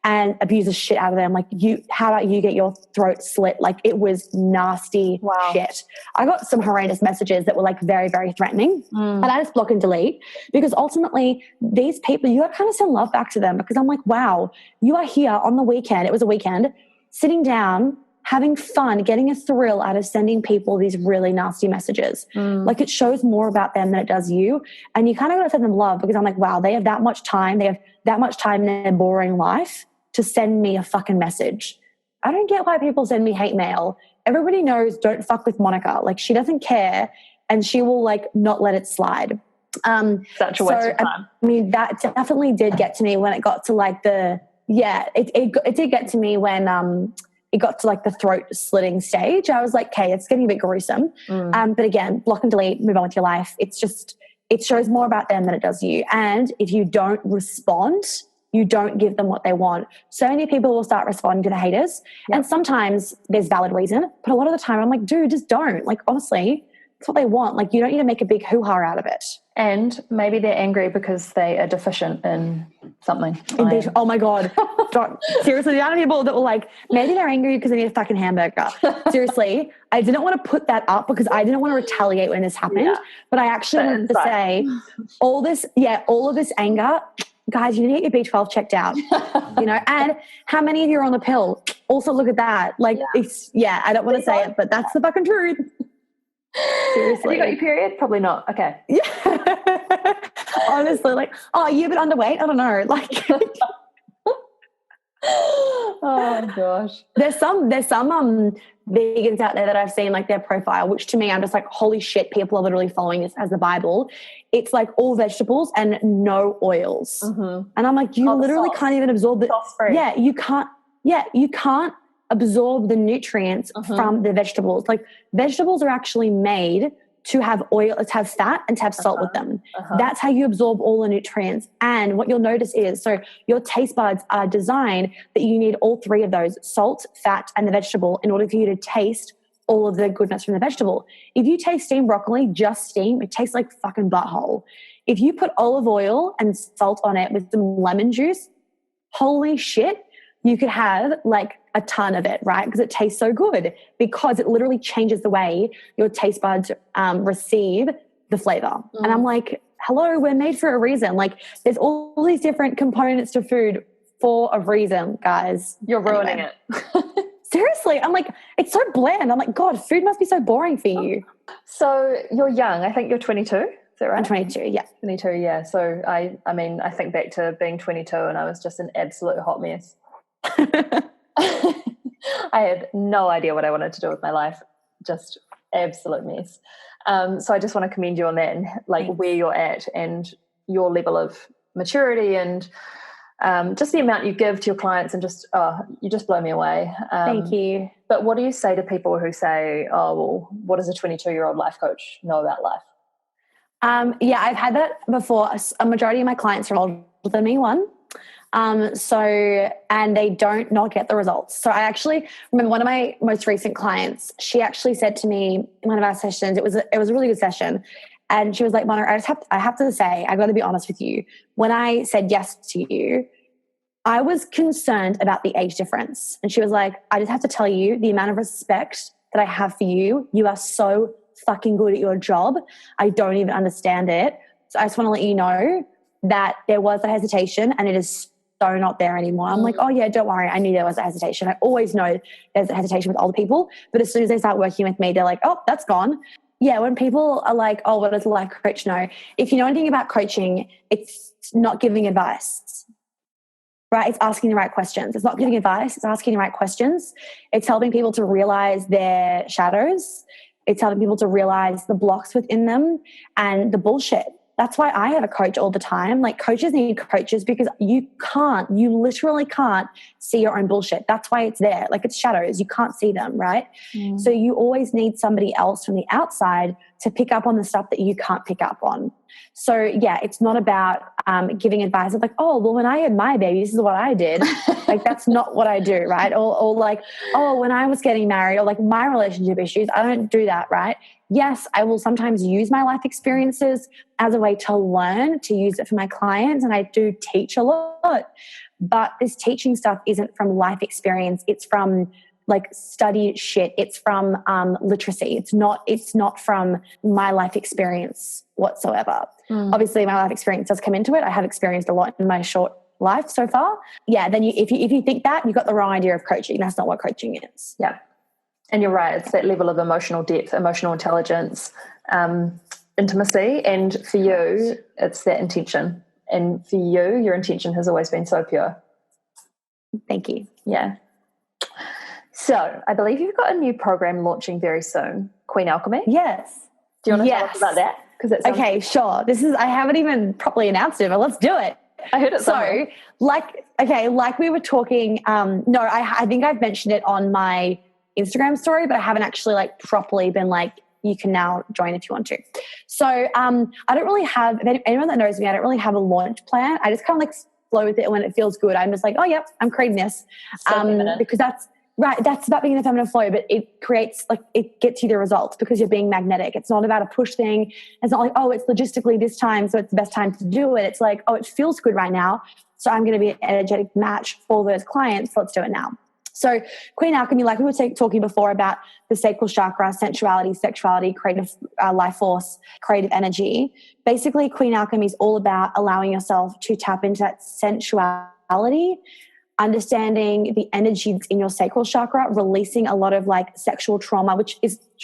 and abused the shit out of them. Like, how about you get your throat slit? Like, it was nasty shit. I got some horrendous messages that were like very, very threatening. And I just block and delete, because ultimately these people, you got to kind of send love back to them, because I'm like, wow, you are here on the weekend. It was a weekend, sitting down, having fun, getting a thrill out of sending people these really nasty messages. Like, it shows more about them than it does you. And you kind of got to send them love, because I'm like, wow, they have that much time. They have that much time in their boring life to send me a fucking message. I don't get why people send me hate mail. Everybody knows don't fuck with Monica. Like, she doesn't care, and she will like not let it slide. Such a waste of time. I mean, that definitely did get to me when it got to like it did get to me when it got to like the throat slitting stage. I was like, okay, it's getting a bit gruesome. But again, block and delete, move on with your life. It's just, it shows more about them than it does you. And if you don't respond, you don't give them what they want. So many people will start responding to the haters. And sometimes there's valid reason, but a lot of the time I'm like, dude, just don't. Like, honestly, it's what they want. Like, you don't need to make a big hoo-ha out of it. And maybe they're angry because they are deficient in something. Oh my God. Seriously, the amount of people that were like, maybe they're angry because they need a fucking hamburger. Seriously, I didn't want to put that up because I didn't want to retaliate when this happened. But I actually wanted to say all of this anger, guys, you need to get your B12 checked out, and how many of you are on the pill? Also look at that. Like, I don't want to say it, but that's the fucking truth. Seriously. Have you got your period? Probably not. Okay. Yeah. Honestly, like, oh, you're a bit underweight? I don't know. Like, oh gosh. There's some vegans out there that I've seen like their profile, which to me I'm just like, holy shit, people are literally following this as the Bible. It's like all vegetables and no oils. And I'm like, you literally can't even absorb the you can't absorb the nutrients from the vegetables. Like, vegetables are actually made to have oil, to have fat, and to have salt with them. That's how you absorb all the nutrients. And what you'll notice is, so your taste buds are designed that you need all three of those: salt, fat, and the vegetable, in order for you to taste all of the goodness from the vegetable. If you taste steamed broccoli, just steam, it tastes like fucking butthole. If you put olive oil and salt on it with some lemon juice, holy shit, you could have like a ton of it, right? Because it tastes so good, because it literally changes the way your taste buds receive the flavor. And I'm like, hello, we're made for a reason. Like, there's all these different components to food for a reason, guys. You're ruining it. Seriously, I'm like, it's so bland. I'm like, God, food must be so boring for you. So you're young. I think you're 22. Is that right? I'm 22, yeah. 22, yeah. So I mean, I think back to being 22 and I was just an absolute hot mess. I had no idea what I wanted to do with my life. Just absolute mess. So I just want to commend you on that, and like where you're at and your level of maturity, and just the amount you give to your clients, and just, you just blow me away. Thank you. But what do you say to people who say, oh, well, what does a 22-year-old life coach know about life? I've had that before. A majority of my clients are older than me, and they don't not get the results. So I actually remember one of my most recent clients, she actually said to me in one of our sessions, it was a really good session. And she was like, Mona, I have to say, I got to be honest with you. When I said yes to you, I was concerned about the age difference. And she was like, I just have to tell you, the amount of respect that I have for you, you are so fucking good at your job. I don't even understand it. So I just want to let you know that there was a hesitation and it is so not there anymore. I'm like, oh yeah, don't worry. I knew there was a hesitation. I always know there's a hesitation with older people, but as soon as they start working with me, they're like, oh, that's gone. Yeah, when people are like, oh, what does a life coach know? If you know anything about coaching, it's not giving advice, right? It's asking the right questions. It's not giving advice. It's asking the right questions. It's helping people to realize their shadows. It's helping people to realize the blocks within them and the bullshit. That's why I have a coach all the time. Like, coaches need coaches because you literally can't see your own bullshit. That's why it's there. Like, it's shadows. You can't see them, right? So you always need somebody else from the outside to pick up on the stuff that you can't pick up on. So yeah, it's not about giving advice of like, oh, well, when I had my baby, this is what I did. Like, that's not what I do, right? Or like, oh, when I was getting married, or like my relationship issues, I don't do that, right? Yes, I will sometimes use my life experiences as a way to learn, to use it for my clients, and I do teach a lot. But this teaching stuff isn't from life experience. It's from like studied shit. It's from literacy. It's not from my life experience whatsoever. Obviously, my life experience does come into it. I have experienced a lot in my short life so far. Yeah, then if you think that, you've got the wrong idea of coaching. That's not what coaching is. Yeah. And you're right. It's that level of emotional depth, emotional intelligence, intimacy. And for you, it's that intention. And for you, your intention has always been so pure. Thank you. Yeah. So I believe you've got a new program launching very soon, Queen Alchemy. Yes. Do you want to tell us about that? Okay, sure. I haven't even properly announced it, but let's do it. I heard it. So, like we were talking, I think I've mentioned it on my Instagram story, but I haven't actually like properly been like, you can now join if you want to. So I don't really have, anyone that knows me, I don't really have a launch plan. I just kind of like flow with it when it feels good. I'm just like, oh, yep, I'm creating this. Because that's about being in the feminine flow, but it creates, like, it gets you the results because you're being magnetic. It's not about a push thing. It's not like, oh, it's logistically this time, so it's the best time to do it. It's like, oh, it feels good right now, so I'm going to be an energetic match for those clients. So let's do it now. So Queen Alchemy, like we were talking before about the sacral chakra, sensuality, sexuality, creative life force, creative energy. Basically, Queen Alchemy is all about allowing yourself to tap into that sensuality, understanding the energy in your sacral chakra, releasing a lot of like sexual trauma,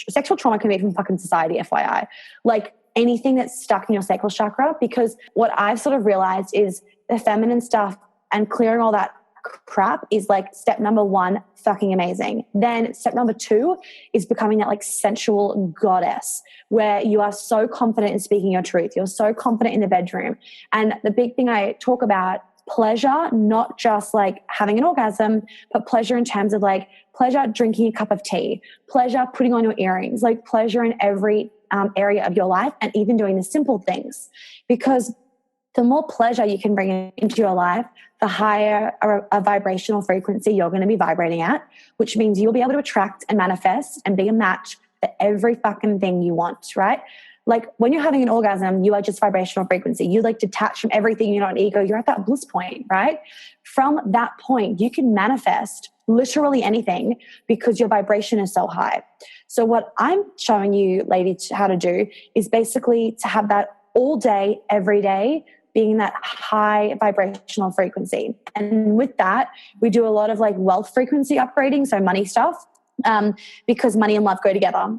sexual trauma can be from fucking society, FYI. Like anything that's stuck in your sacral chakra, because what I've sort of realized is the feminine stuff and clearing all that crap is like step number 1, fucking amazing. Then step number 2 is becoming that like sensual goddess where you are so confident in speaking your truth. You're so confident in the bedroom. And the big thing I talk about, pleasure, not just like having an orgasm, but pleasure in terms of like pleasure drinking a cup of tea, pleasure putting on your earrings, like pleasure in every area of your life, and even doing the simple things. Because the more pleasure you can bring into your life, the higher a vibrational frequency you're going to be vibrating at, which means you'll be able to attract and manifest and be a match for every fucking thing you want, right? Like when you're having an orgasm, you are just vibrational frequency. You like detach from everything. You're not an ego. You're at that bliss point, right? From that point, you can manifest literally anything because your vibration is so high. So what I'm showing you, ladies, how to do is basically to have that all day, every day, being that high vibrational frequency. And with that, we do a lot of like wealth frequency upgrading, so money stuff, because money and love go together.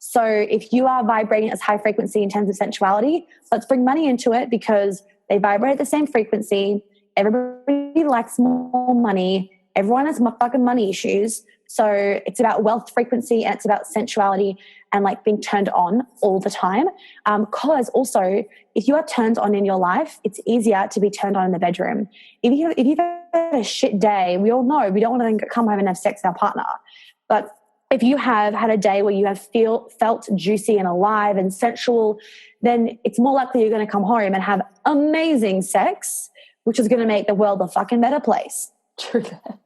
So if you are vibrating as high frequency in terms of sensuality, let's bring money into it because they vibrate at the same frequency. Everybody likes more money. Everyone has fucking money issues. So it's about wealth frequency and it's about sensuality and like being turned on all the time. Because also, if you are turned on in your life, it's easier to be turned on in the bedroom. If you've had a shit day, we all know we don't want to then come home and have sex with our partner. But if you have had a day where you have felt juicy and alive and sensual, then it's more likely you're going to come home and have amazing sex, which is going to make the world a fucking better place. True that.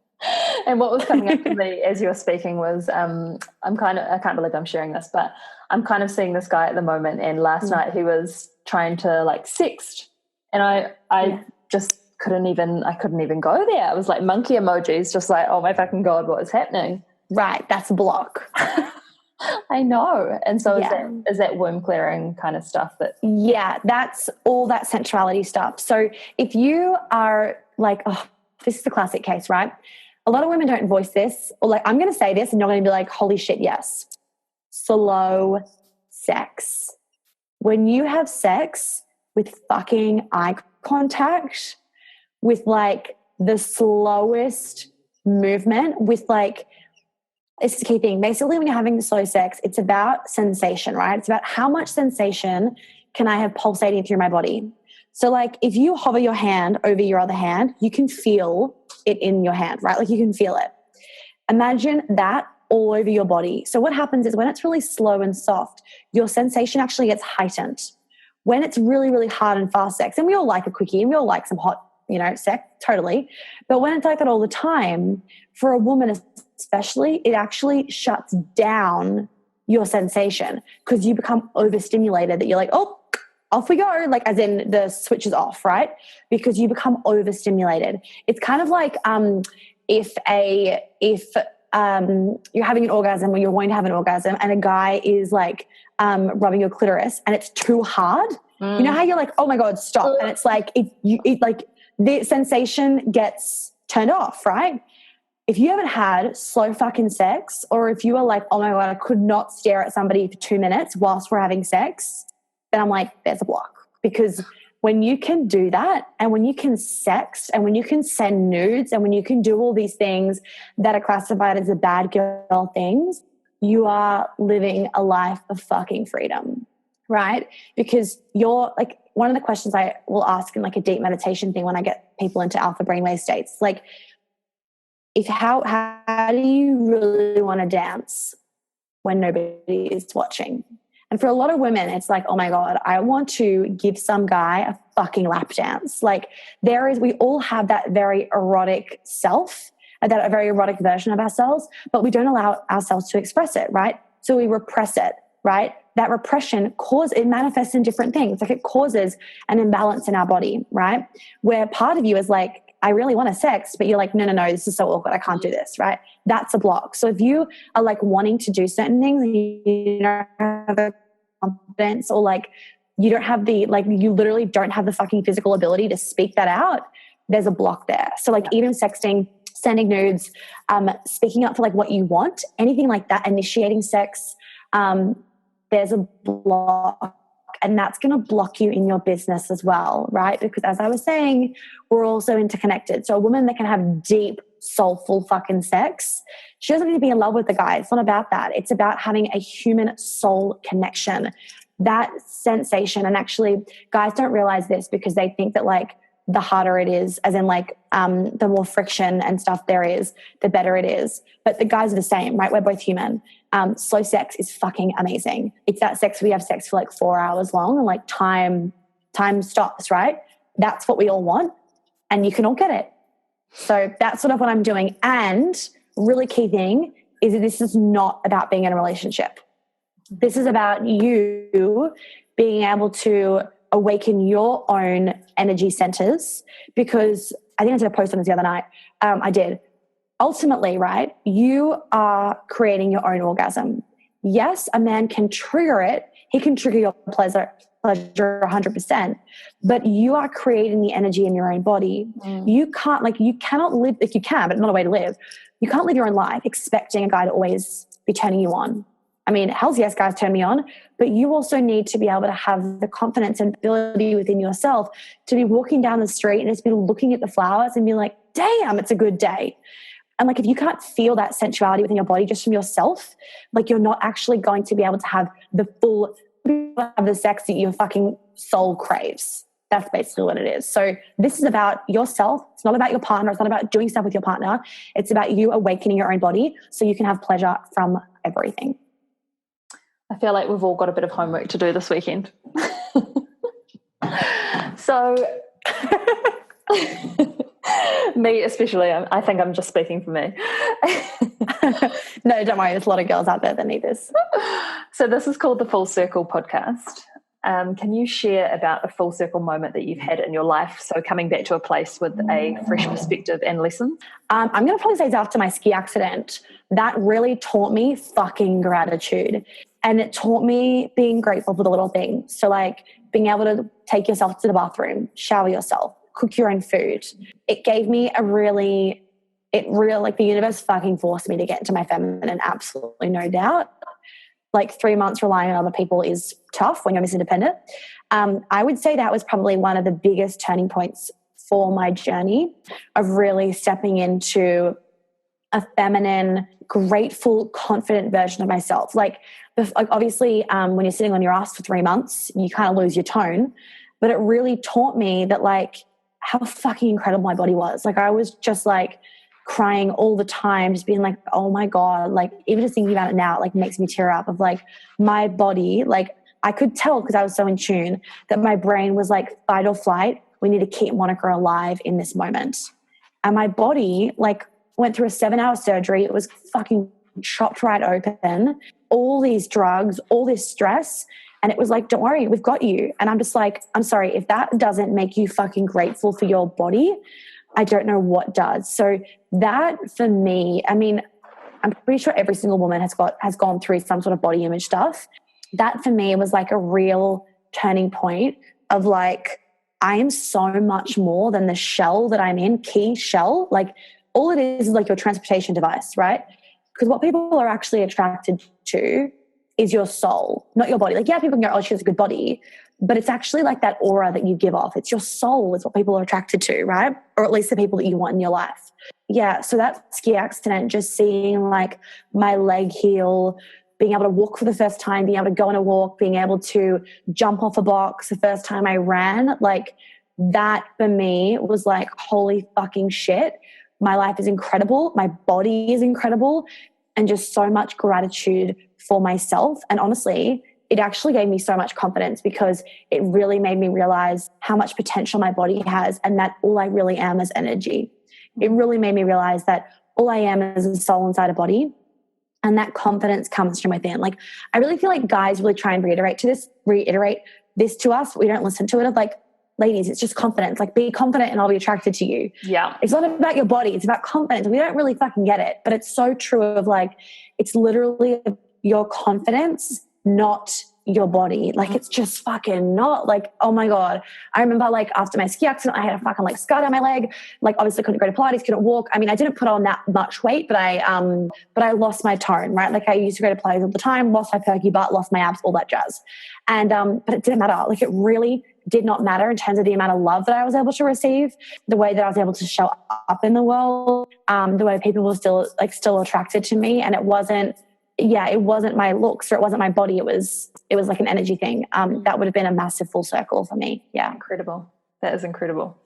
And what was coming up to me as you were speaking was, I can't believe I'm sharing this, but I'm kind of seeing this guy at the moment. And last night he was trying to like sext, and I just couldn't even go there. I was like monkey emojis, just like, oh my fucking God, what is happening? Right, that's a block. I know. And so is that womb clearing kind of stuff that... Yeah, that's all that sensuality stuff. So if you are like, oh, this is the classic case, right? A lot of women don't voice this, or like, I'm going to say this and you're going to be like, holy shit, yes. Slow sex. When you have sex with fucking eye contact, with like the slowest movement, with like, it's the key thing. Basically, when you're having slow sex, it's about sensation, right? It's about how much sensation can I have pulsating through my body. So like if you hover your hand over your other hand, you can feel it in your hand, right? Like you can feel it. Imagine that all over your body. So what happens is when it's really slow and soft, your sensation actually gets heightened. When it's really, really hard and fast sex, and we all like a quickie and we all like some hot, sex, totally. But when it's like that all the time, for a woman especially, it actually shuts down your sensation because you become overstimulated that you're like, oh, off we go, like as in the switch is off, right? Because you become overstimulated. It's kind of like if you're having an orgasm or you're going to have an orgasm and a guy is like rubbing your clitoris and it's too hard. You know how you're like, oh my God, stop. And it's like, it like the sensation gets turned off, right? If you haven't had slow fucking sex, or if you are like, oh my God, I could not stare at somebody for 2 minutes whilst we're having sex, then I'm like, there's a block. Because when you can do that, and when you can sext, and when you can send nudes, and when you can do all these things that are classified as the bad girl things, you are living a life of fucking freedom, right? Because you're like, one of the questions I will ask in like a deep meditation thing when I get people into alpha brainwave states, like, how do you really want to dance when nobody is watching? And for a lot of women, it's like, oh my God, I want to give some guy a fucking lap dance. Like we all have that very erotic self, that a very erotic version of ourselves, but we don't allow ourselves to express it, right? So we repress it, right? That repression it manifests in different things. Like it causes an imbalance in our body, right? Where part of you is like, I really want to sex, but you're like, no, this is so awkward. I can't do this, right? That's a block. So if you are like wanting to do certain things and you don't have the confidence, or like you don't have you literally don't have the fucking physical ability to speak that out, there's a block there. So like even sexting, sending nudes, speaking up for like what you want, anything like that, initiating sex, there's a block. And that's going to block you in your business as well, right? Because as I was saying, we're also interconnected. So a woman that can have deep, soulful fucking sex, she doesn't need to be in love with the guy. It's not about that. It's about having a human soul connection. That sensation, and actually guys don't realize this because they think that like the harder it is, as in like the more friction and stuff there is, the better it is. But the guys are the same, right? We're both human. Slow sex is fucking amazing. It's that sex, we have sex for like 4 hours long and like time stops, right? That's what we all want, and you can all get it. So that's sort of what I'm doing. And really key thing is that this is not about being in a relationship. This is about you being able to awaken your own energy centers, because I think I did a post on this the other night. I did. Ultimately, right, you are creating your own orgasm. Yes, a man can trigger it. He can trigger your pleasure 100%, but you are creating the energy in your own body. You cannot live, if you can, but not a way to live. You can't live your own life expecting a guy to always be turning you on. I mean, hell's yes, guys turn me on, but you also need to be able to have the confidence and ability within yourself to be walking down the street and just be looking at the flowers and be like, damn, it's a good day. And like, if you can't feel that sensuality within your body just from yourself, like you're not actually going to be able to have the full of the sex that your fucking soul craves. That's basically what it is. So this is about yourself. It's not about your partner. It's not about doing stuff with your partner. It's about you awakening your own body so you can have pleasure from everything. I feel like we've all got a bit of homework to do this weekend. So me especially, I think I'm just speaking for me. No, don't worry. There's a lot of girls out there that need this. So this is called the Full Circle podcast. Can you share about a full circle moment that you've had in your life? So coming back to a place with a fresh perspective and lessons. I'm going to probably say it's after my ski accident. That really taught me fucking gratitude. And it taught me being grateful for the little things. So like being able to take yourself to the bathroom, shower yourself, cook your own food. It gave me like the universe fucking forced me to get into my feminine, absolutely no doubt. Like 3 months relying on other people is tough when you're Miss Independent. I would say that was probably one of the biggest turning points for my journey of really stepping into a feminine, grateful, confident version of myself. Like obviously when you're sitting on your ass for 3 months, you kind of lose your tone, but it really taught me that like how fucking incredible my body was. Like I was just like crying all the time, just being like, oh my God, like even just thinking about it now, like makes me tear up of like my body. Like I could tell because I was so in tune that my brain was like fight or flight. We need to keep Monica alive in this moment. And my body like went through a 7-hour surgery. It was fucking chopped right open, all these drugs, all this stress. And it was like, don't worry, we've got you. And I'm just like, I'm sorry, if that doesn't make you fucking grateful for your body, I don't know what does. So that for me, I mean, I'm pretty sure every single woman has gone through some sort of body image stuff. That for me was like a real turning point of like, I am so much more than the shell that I'm in, key shell. Like all it is like your transportation device, right? Because what people are actually attracted to is your soul, not your body. Like, yeah, people can go, oh, she has a good body. But it's actually like that aura that you give off. It's your soul is what people are attracted to, right? Or at least the people that you want in your life. Yeah, so that ski accident, just seeing like my leg heal, being able to walk for the first time, being able to go on a walk, being able to jump off a box the first time I ran, like that for me was like, holy fucking shit. My life is incredible. My body is incredible. And just so much gratitude for myself. And honestly, it actually gave me so much confidence because it really made me realize how much potential my body has and that all I really am is energy. It really made me realize that all I am is a soul inside a body, and that confidence comes from within. Like, I really feel like guys really try and reiterate this to us. We don't listen to it. Of like, ladies, it's just confidence. Like, be confident and I'll be attracted to you. Yeah. It's not about your body. It's about confidence. We don't really fucking get it, but it's so true of like, it's literally your confidence, not your body. Like, it's just fucking not like, oh my God. I remember like after my ski accident, I had a fucking like scar down my leg. Like obviously couldn't go to Pilates, couldn't walk. I mean, I didn't put on that much weight, but I lost my tone, right? Like I used to go to Pilates all the time, lost my perky butt, lost my abs, all that jazz. And, but it didn't matter. Like it really did not matter in terms of the amount of love that I was able to receive, the way that I was able to show up in the world, the way people were still attracted to me. And it wasn't my looks or it wasn't my body. It was like an energy thing. That would have been a massive full circle for me. Yeah. Incredible. That is incredible.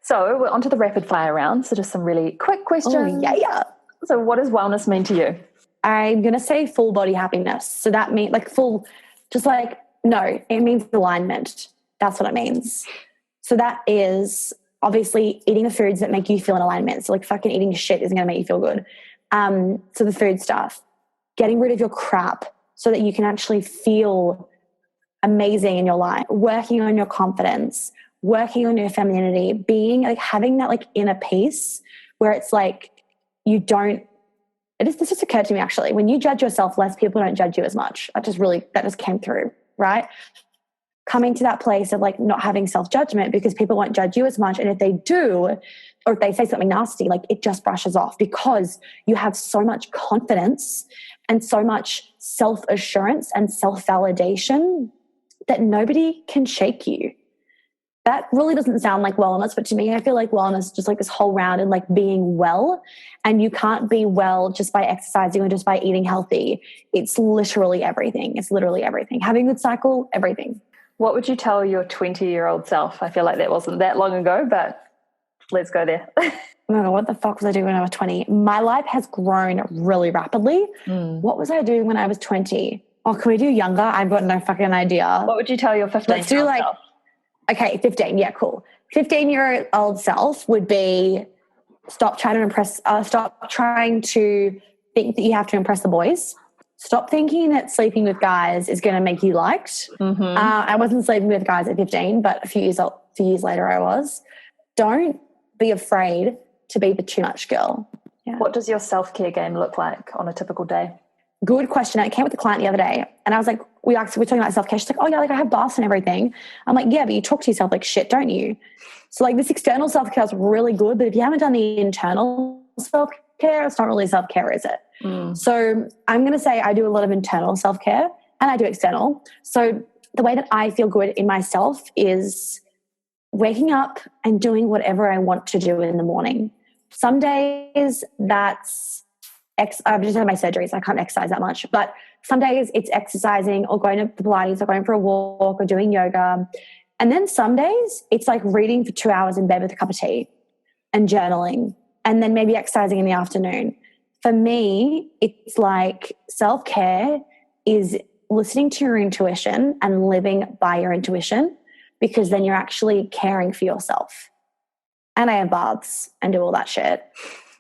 So we're on to the rapid fire round. So just some really quick questions. Oh, yeah. So what does wellness mean to you? I'm going to say full body happiness. So that means like full, just like, no, it means alignment. That's what it means. So that is obviously eating the foods that make you feel in alignment. So like fucking eating shit isn't going to make you feel good. So the food stuff, getting rid of your crap so that you can actually feel amazing in your life, working on your confidence, working on your femininity, being like having that like inner peace where it's like this just occurred to me actually. When you judge yourself less, people don't judge you as much. That just came through, right? Coming to that place of like not having self-judgment because people won't judge you as much. And if they do, or if they say something nasty, like it just brushes off because you have so much confidence and so much self-assurance and self-validation that nobody can shake you. That really doesn't sound like wellness, but to me, I feel like wellness is just like this whole round and like being well. And you can't be well just by exercising or just by eating healthy. It's literally everything. It's literally everything. Having a good cycle, everything. What would you tell your 20-year-old self? I feel like that wasn't that long ago, but let's go there. I don't know, what the fuck was I doing when I was 20? My life has grown really rapidly. What was I doing when I was 20? Oh, can we do younger? I've got no fucking idea. What would you tell your 15-year-old Let's do like, self? Okay, 15. Yeah, cool. 15-year-old self would be stop trying to think that you have to impress the boys. stop thinking that sleeping with guys is going to make you liked. I wasn't sleeping with guys at 15, but a few years later I was. Don't be afraid to be the too much girl. Yeah. What does your self-care game look like on a typical day? Good question. I came with a client the other day and I was like, we're talking about self-care. She's like, oh yeah, like I have baths and everything. I'm like, yeah, but you talk to yourself like shit, don't you? So like this external self-care is really good, but if you haven't done the internal self-care, it's not really self-care, is it? So I'm going to say I do a lot of internal self-care and I do external. So the way that I feel good in myself is waking up and doing whatever I want to do in the morning. Some days that's I've just had my surgeries. I can't exercise that much. But some days it's exercising or going to Pilates or going for a walk or doing yoga. And then some days it's like reading for 2 hours in bed with a cup of tea and journaling and then maybe exercising in the afternoon. For me, it's like self-care is listening to your intuition and living by your intuition, because then you're actually caring for yourself. And I have baths and do all that shit.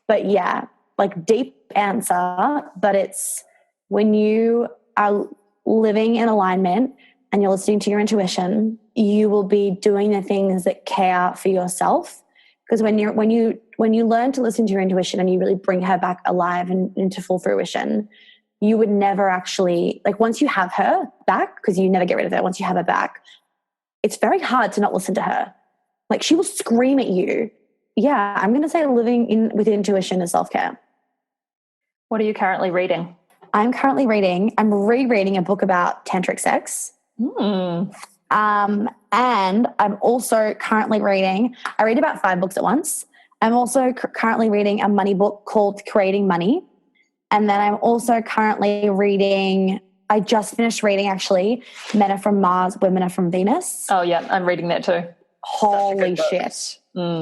But yeah, like deep answer, but it's when you are living in alignment and you're listening to your intuition, you will be doing the things that care for yourself. Because when you learn to listen to your intuition and you really bring her back alive and into full fruition, you would never actually, like once you have her back, because you never get rid of her, once you have her back, it's very hard to not listen to her. Like she will scream at you. Yeah, I'm going to say living with intuition is self-care. What are you currently reading? I'm rereading a book about tantric sex. And I'm also currently I read about 5 books at once. I'm also currently reading a money book called Creating Money. And then I'm also currently I just finished reading actually Men Are From Mars, Women Are From Venus. Oh yeah, I'm reading that too. Holy shit.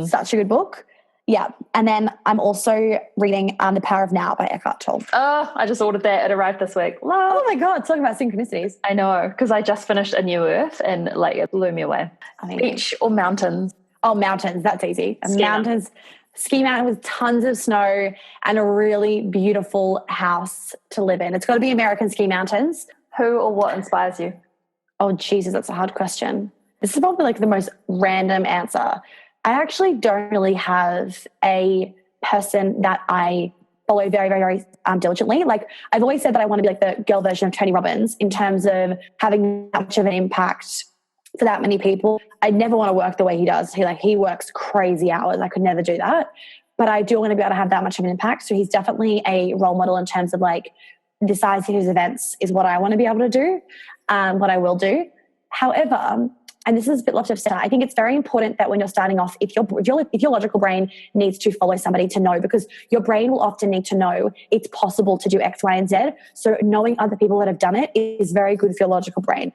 Such a good book. Yeah. And then I'm also reading The Power of Now by Eckhart Tolle. Oh, I just ordered that. It arrived this week. Love. Oh my God, talking about synchronicities. I know, because I just finished A New Earth and like it blew me away. Beach or mountains? Oh, mountains. That's easy. Ski mountain with tons of snow and a really beautiful house to live in. It's got to be American ski mountains. Who or what inspires you? Oh, Jesus, that's a hard question. This is probably like the most random answer. I actually don't really have a person that I follow very, very, very diligently. Like I've always said that I want to be like the girl version of Tony Robbins in terms of having that much of an impact for that many people. I never want to work the way he does. He works crazy hours. I could never do that. But I do want to be able to have that much of an impact. So he's definitely a role model in terms of like the size of his events is what I want to be able to do, what I will do. However, and this is a bit left of center, I think it's very important that when you're starting off, if your logical brain needs to follow somebody to know, because your brain will often need to know it's possible to do X, Y, and Z. So knowing other people that have done it is very good for your logical brain.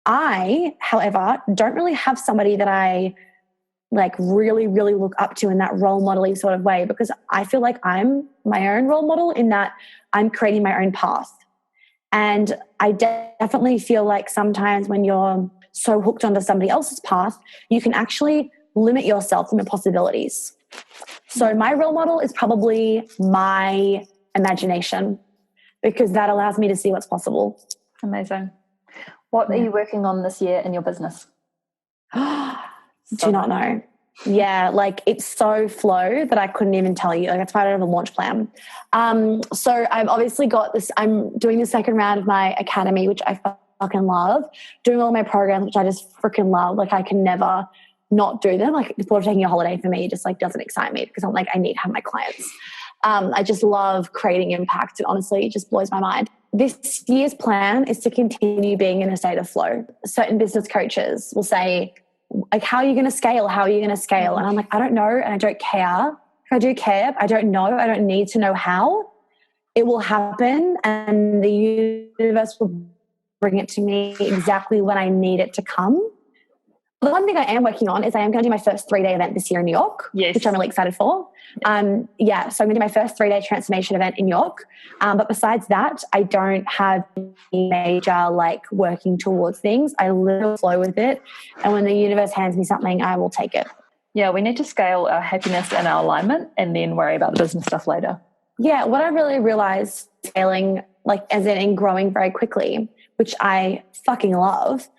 I, however, don't really have somebody that I like really, really look up to in that role modeling sort of way, because I feel like I'm my own role model in that I'm creating my own path. And I definitely feel like sometimes when you're so hooked onto somebody else's path, you can actually limit yourself from the possibilities. So my role model is probably my imagination, because that allows me to see what's possible. Amazing. What are you working on this year in your business? Do not know. Yeah, like it's so flow that I couldn't even tell you. Like that's why I don't have a launch plan. So I've obviously got this. I'm doing the second round of my academy, which I fucking love. Doing all my programs, which I just freaking love. Like I can never not do them. Like the thought of taking a holiday for me just like doesn't excite me, because I'm like I need to have my clients. I just love creating impact, and honestly, it just blows my mind. This year's plan is to continue being in a state of flow. Certain business coaches will say, like, how are you going to scale? How are you going to scale? And I'm like, I don't know. And I don't care. If I do care, I don't know. I don't need to know how. It will happen. And the universe will bring it to me exactly when I need it to come. The one thing I am working on is I am going to do my first 3-day event this year in New York, which I'm really excited for. So I'm going to do my first 3-day transformation event in New York. But besides that, I don't have any major like working towards things. I literally flow with it. And when the universe hands me something, I will take it. Yeah, we need to scale our happiness and our alignment and then worry about the business stuff later. Yeah, what I really realized scaling like as in growing very quickly, which I fucking love,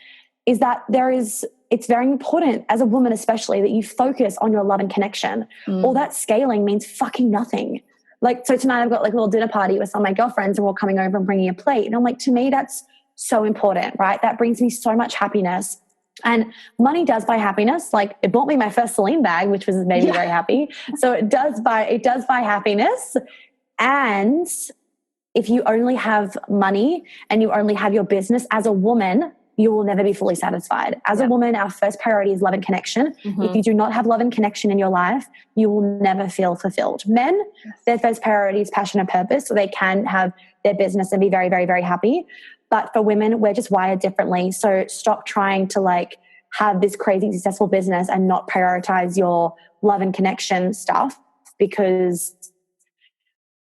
is that it's very important as a woman especially that you focus on your love and connection. All that scaling means fucking nothing. Like, so tonight I've got like a little dinner party with some of my girlfriends and we're all coming over and bringing a plate. And I'm like, to me, that's so important, right? That brings me so much happiness. And money does buy happiness. Like, it bought me my first Celine bag, which made me very happy. So it does buy happiness. And if you only have money and you only have your business, as a woman, you will never be fully satisfied. As a woman, our first priority is love and connection. If you do not have love and connection in your life, you will never feel fulfilled. Men, their first priority is passion and purpose, so they can have their business and be very, very, very happy. But for women, we're just wired differently. So stop trying to like have this crazy successful business and not prioritize your love and connection stuff, because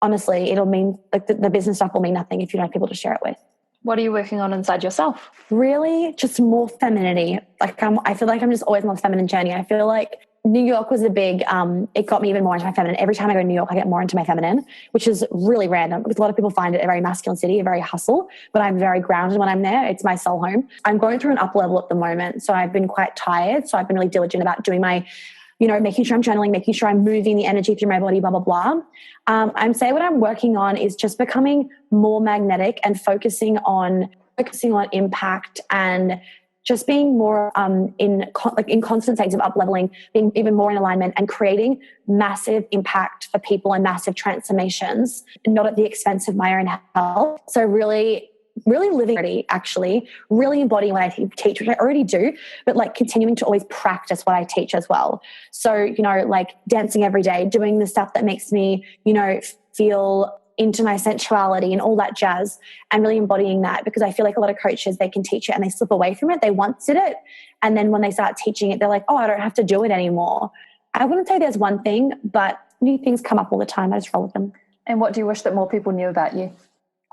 honestly, it'll mean like the business stuff will mean nothing if you don't have people to share it with. What are you working on inside yourself? Really, just more femininity. Like I feel like I'm just always on the feminine journey. I feel like New York was a big, it got me even more into my feminine. Every time I go to New York, I get more into my feminine, which is really random because a lot of people find it a very masculine city, a very hustle, but I'm very grounded when I'm there. It's my soul home. I'm going through an up level at the moment. So I've been quite tired. So I've been really diligent about doing my, making sure I'm channeling, making sure I'm moving the energy through my body, blah, blah, blah. I'm saying what I'm working on is just becoming more magnetic and focusing on impact and just being more in constant states of up-leveling, being even more in alignment and creating massive impact for people and massive transformations, not at the expense of my own health. So really living, actually, really embodying what I teach, which I already do, but like continuing to always practice what I teach as well. So, like dancing every day, doing the stuff that makes me, feel into my sensuality and all that jazz, and really embodying that, because I feel like a lot of coaches, they can teach it and they slip away from it. They once did it. And then when they start teaching it, they're like, oh, I don't have to do it anymore. I wouldn't say there's one thing, but new things come up all the time. I just roll with them. And what do you wish that more people knew about you?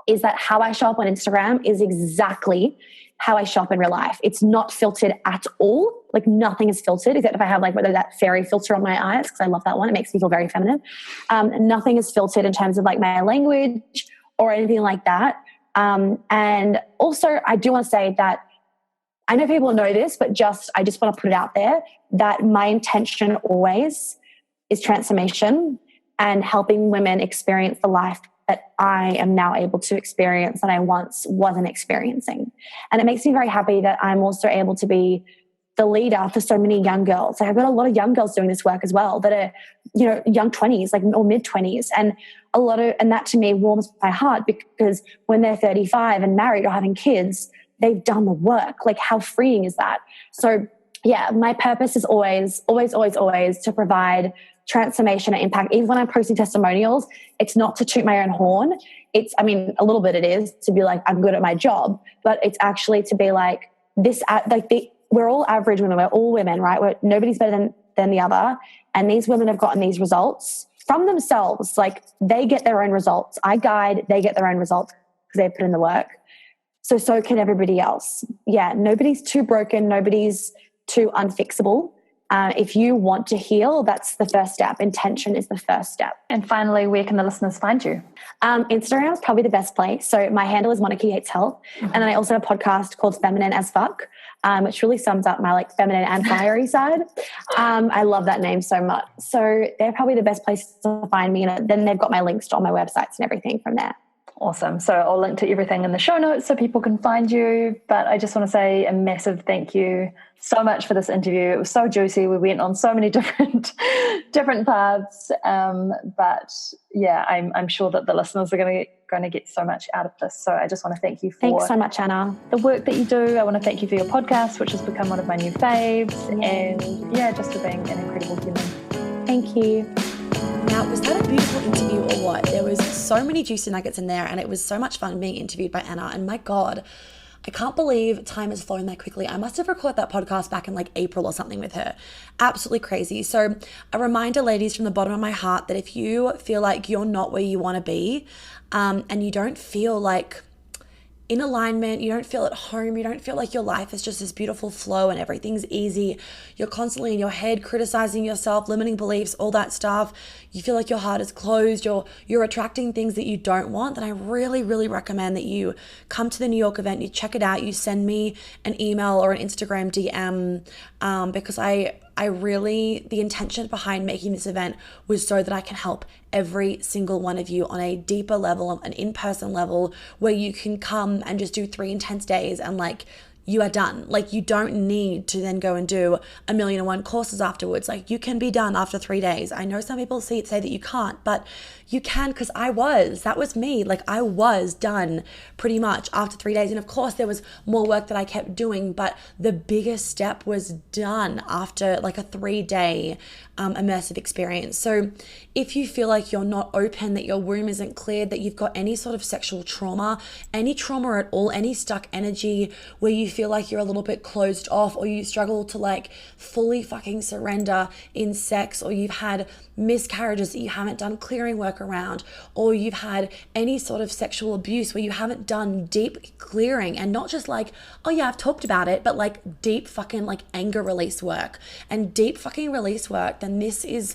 Is that how I show up on Instagram is exactly how I show up in real life. It's not filtered at all. Like nothing is filtered, except if I have like whether that fairy filter on my eyes, because I love that one. It makes me feel very feminine. Nothing is filtered in terms of like my language or anything like that. And also I do want to say that I know people know this, but I just want to put it out there that my intention always is transformation and helping women experience the life that I am now able to experience that I once wasn't experiencing. And it makes me very happy that I'm also able to be the leader for so many young girls. I've got a lot of young girls doing this work as well that are, young 20s, like or mid 20s. And and that to me warms my heart, because when they're 35 and married or having kids, they've done the work. Like how freeing is that? So yeah, my purpose is always to provide transformation and impact. Even when I'm posting testimonials, it's not to toot my own horn. A little bit it is to be like, I'm good at my job, but it's actually to be like this, we're all average women. We're all women, right? Nobody's better than the other. And these women have gotten these results from themselves. Like they get their own results. I guide, they get their own results because they put in the work. So can everybody else. Yeah. Nobody's too broken. Nobody's too unfixable. If you want to heal, that's the first step. Intention is the first step. And finally, where can the listeners find you? Instagram is probably the best place. So my handle is Monica Hates Health. Mm-hmm. And then I also have a podcast called Feminine as Fuck, which really sums up my like feminine and fiery side. I love that name so much. So they're probably the best places to find me. And then they've got my links to all my websites and everything from there. Awesome. So I'll link to everything in the show notes so people can find you. But I just want to say a massive thank you so much for this interview. It was so juicy. We went on so many different paths. But yeah, I'm sure that the listeners are going to get so much out of this. So I just want to thank you for Thanks so much, Anna. The work that you do. I want to thank you for your podcast, which has become one of my new faves. Yay. And yeah, just for being an incredible human. Thank you. Now, was that a beautiful interview or what? There was so many juicy nuggets in there, and it was so much fun being interviewed by Anna. And my God, I can't believe time has flown that quickly. I must have recorded that podcast back in like April or something with her. Absolutely crazy. So a reminder, ladies, from the bottom of my heart, that if you feel like you're not where you want to be, and you don't feel like in alignment. You don't feel at home. You don't feel like your life is just this beautiful flow and everything's easy. You're constantly in your head criticizing yourself, limiting beliefs, all that stuff. You feel like your heart is closed. You're attracting things that you don't want. Then I really, really recommend that you come to the New York event. You check it out. You send me an email or an Instagram DM, because the intention behind making this event was so that I can help every single one of you on a deeper level, an in-person level, where you can come and just do 3 intense days and like, you are done. Like, you don't need to then go and do 1,000,001 courses afterwards. Like, you can be done after 3 days. I know some people say that you can't, but you can, because that was me. Like, I was done pretty much after 3 days. And of course there was more work that I kept doing, but the biggest step was done after like a 3-day immersive experience. So if you feel like you're not open, that your womb isn't cleared, that you've got any sort of sexual trauma, any trauma at all, any stuck energy where you feel like you're a little bit closed off, or you struggle to like fully fucking surrender in sex, or you've had miscarriages that you haven't done clearing work around, or you've had any sort of sexual abuse where you haven't done deep clearing, and not just like, oh yeah, I've talked about it, but like deep fucking like anger release work and deep fucking release work, then this is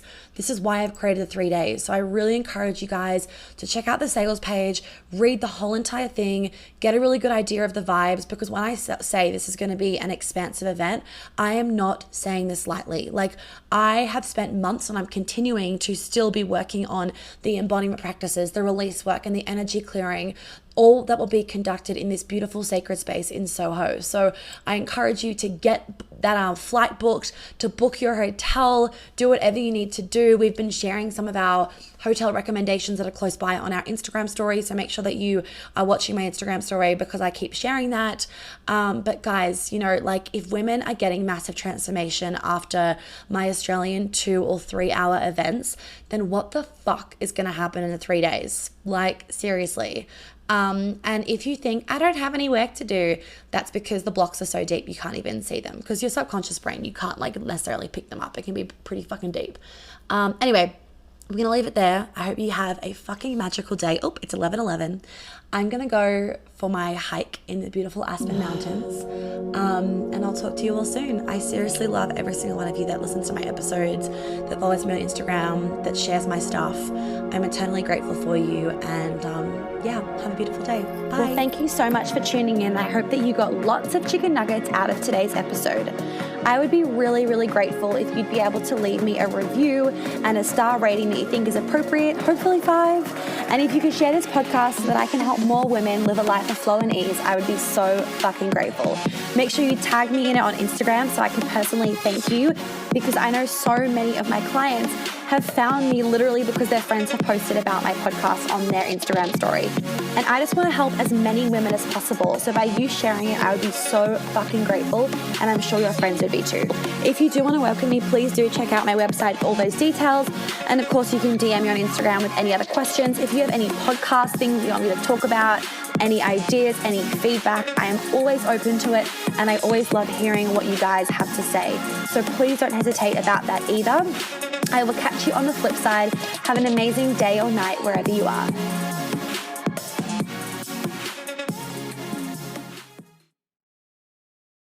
why I've created the 3 days. So I really encourage you guys to check out the sales page, read the whole entire thing, get a really good idea of the vibes, because when I say this is going to be an expansive event, I am not saying this lightly. Like, I have spent months, and I'm continuing to still be working on the embodiment practices, the release work, and the energy clearing, all that will be conducted in this beautiful sacred space in Soho. So I encourage you to get that flight booked, to book your hotel, do whatever you need to do. We've been sharing some of our hotel recommendations that are close by on our Instagram story, so make sure that you are watching my Instagram story, because I keep sharing that. But guys, like, if women are getting massive transformation after my Australian 2 or 3 hour events, then what the fuck is going to happen in the 3 days? Like, seriously. And if you think, I don't have any work to do, that's because the blocks are so deep you can't even see them, because your subconscious brain, you can't like necessarily pick them up. It can be pretty fucking deep. Anyway, I'm going to leave it there. I hope you have a fucking magical day. Oh, it's 11:11. I'm going to go for my hike in the beautiful Aspen Mountains. And I'll talk to you all soon. I seriously love every single one of you that listens to my episodes, that follows me on Instagram, that shares my stuff. I'm eternally grateful for you. And have a beautiful day. Bye. Well, thank you so much for tuning in. I hope that you got lots of chicken nuggets out of today's episode. I would be really, really grateful if you'd be able to leave me a review and a star rating that you think is appropriate, hopefully 5. And if you could share this podcast so that I can help more women live a life of flow and ease, I would be so fucking grateful. Make sure you tag me in it on Instagram so I can personally thank you, because I know so many of my clients have found me literally because their friends have posted about my podcast on their Instagram story. And I just want to help as many women as possible. So by you sharing it, I would be so fucking grateful, and I'm sure your friends would be too. If you do want to work with me, please do check out my website for all those details. And of course, you can DM me on Instagram with any other questions. If you have any podcast things you want me to talk about, any ideas, any feedback, I am always open to it, and I always love hearing what you guys have to say. So please don't hesitate about that either. I will catch you on the flip side. Have an amazing day or night wherever you are.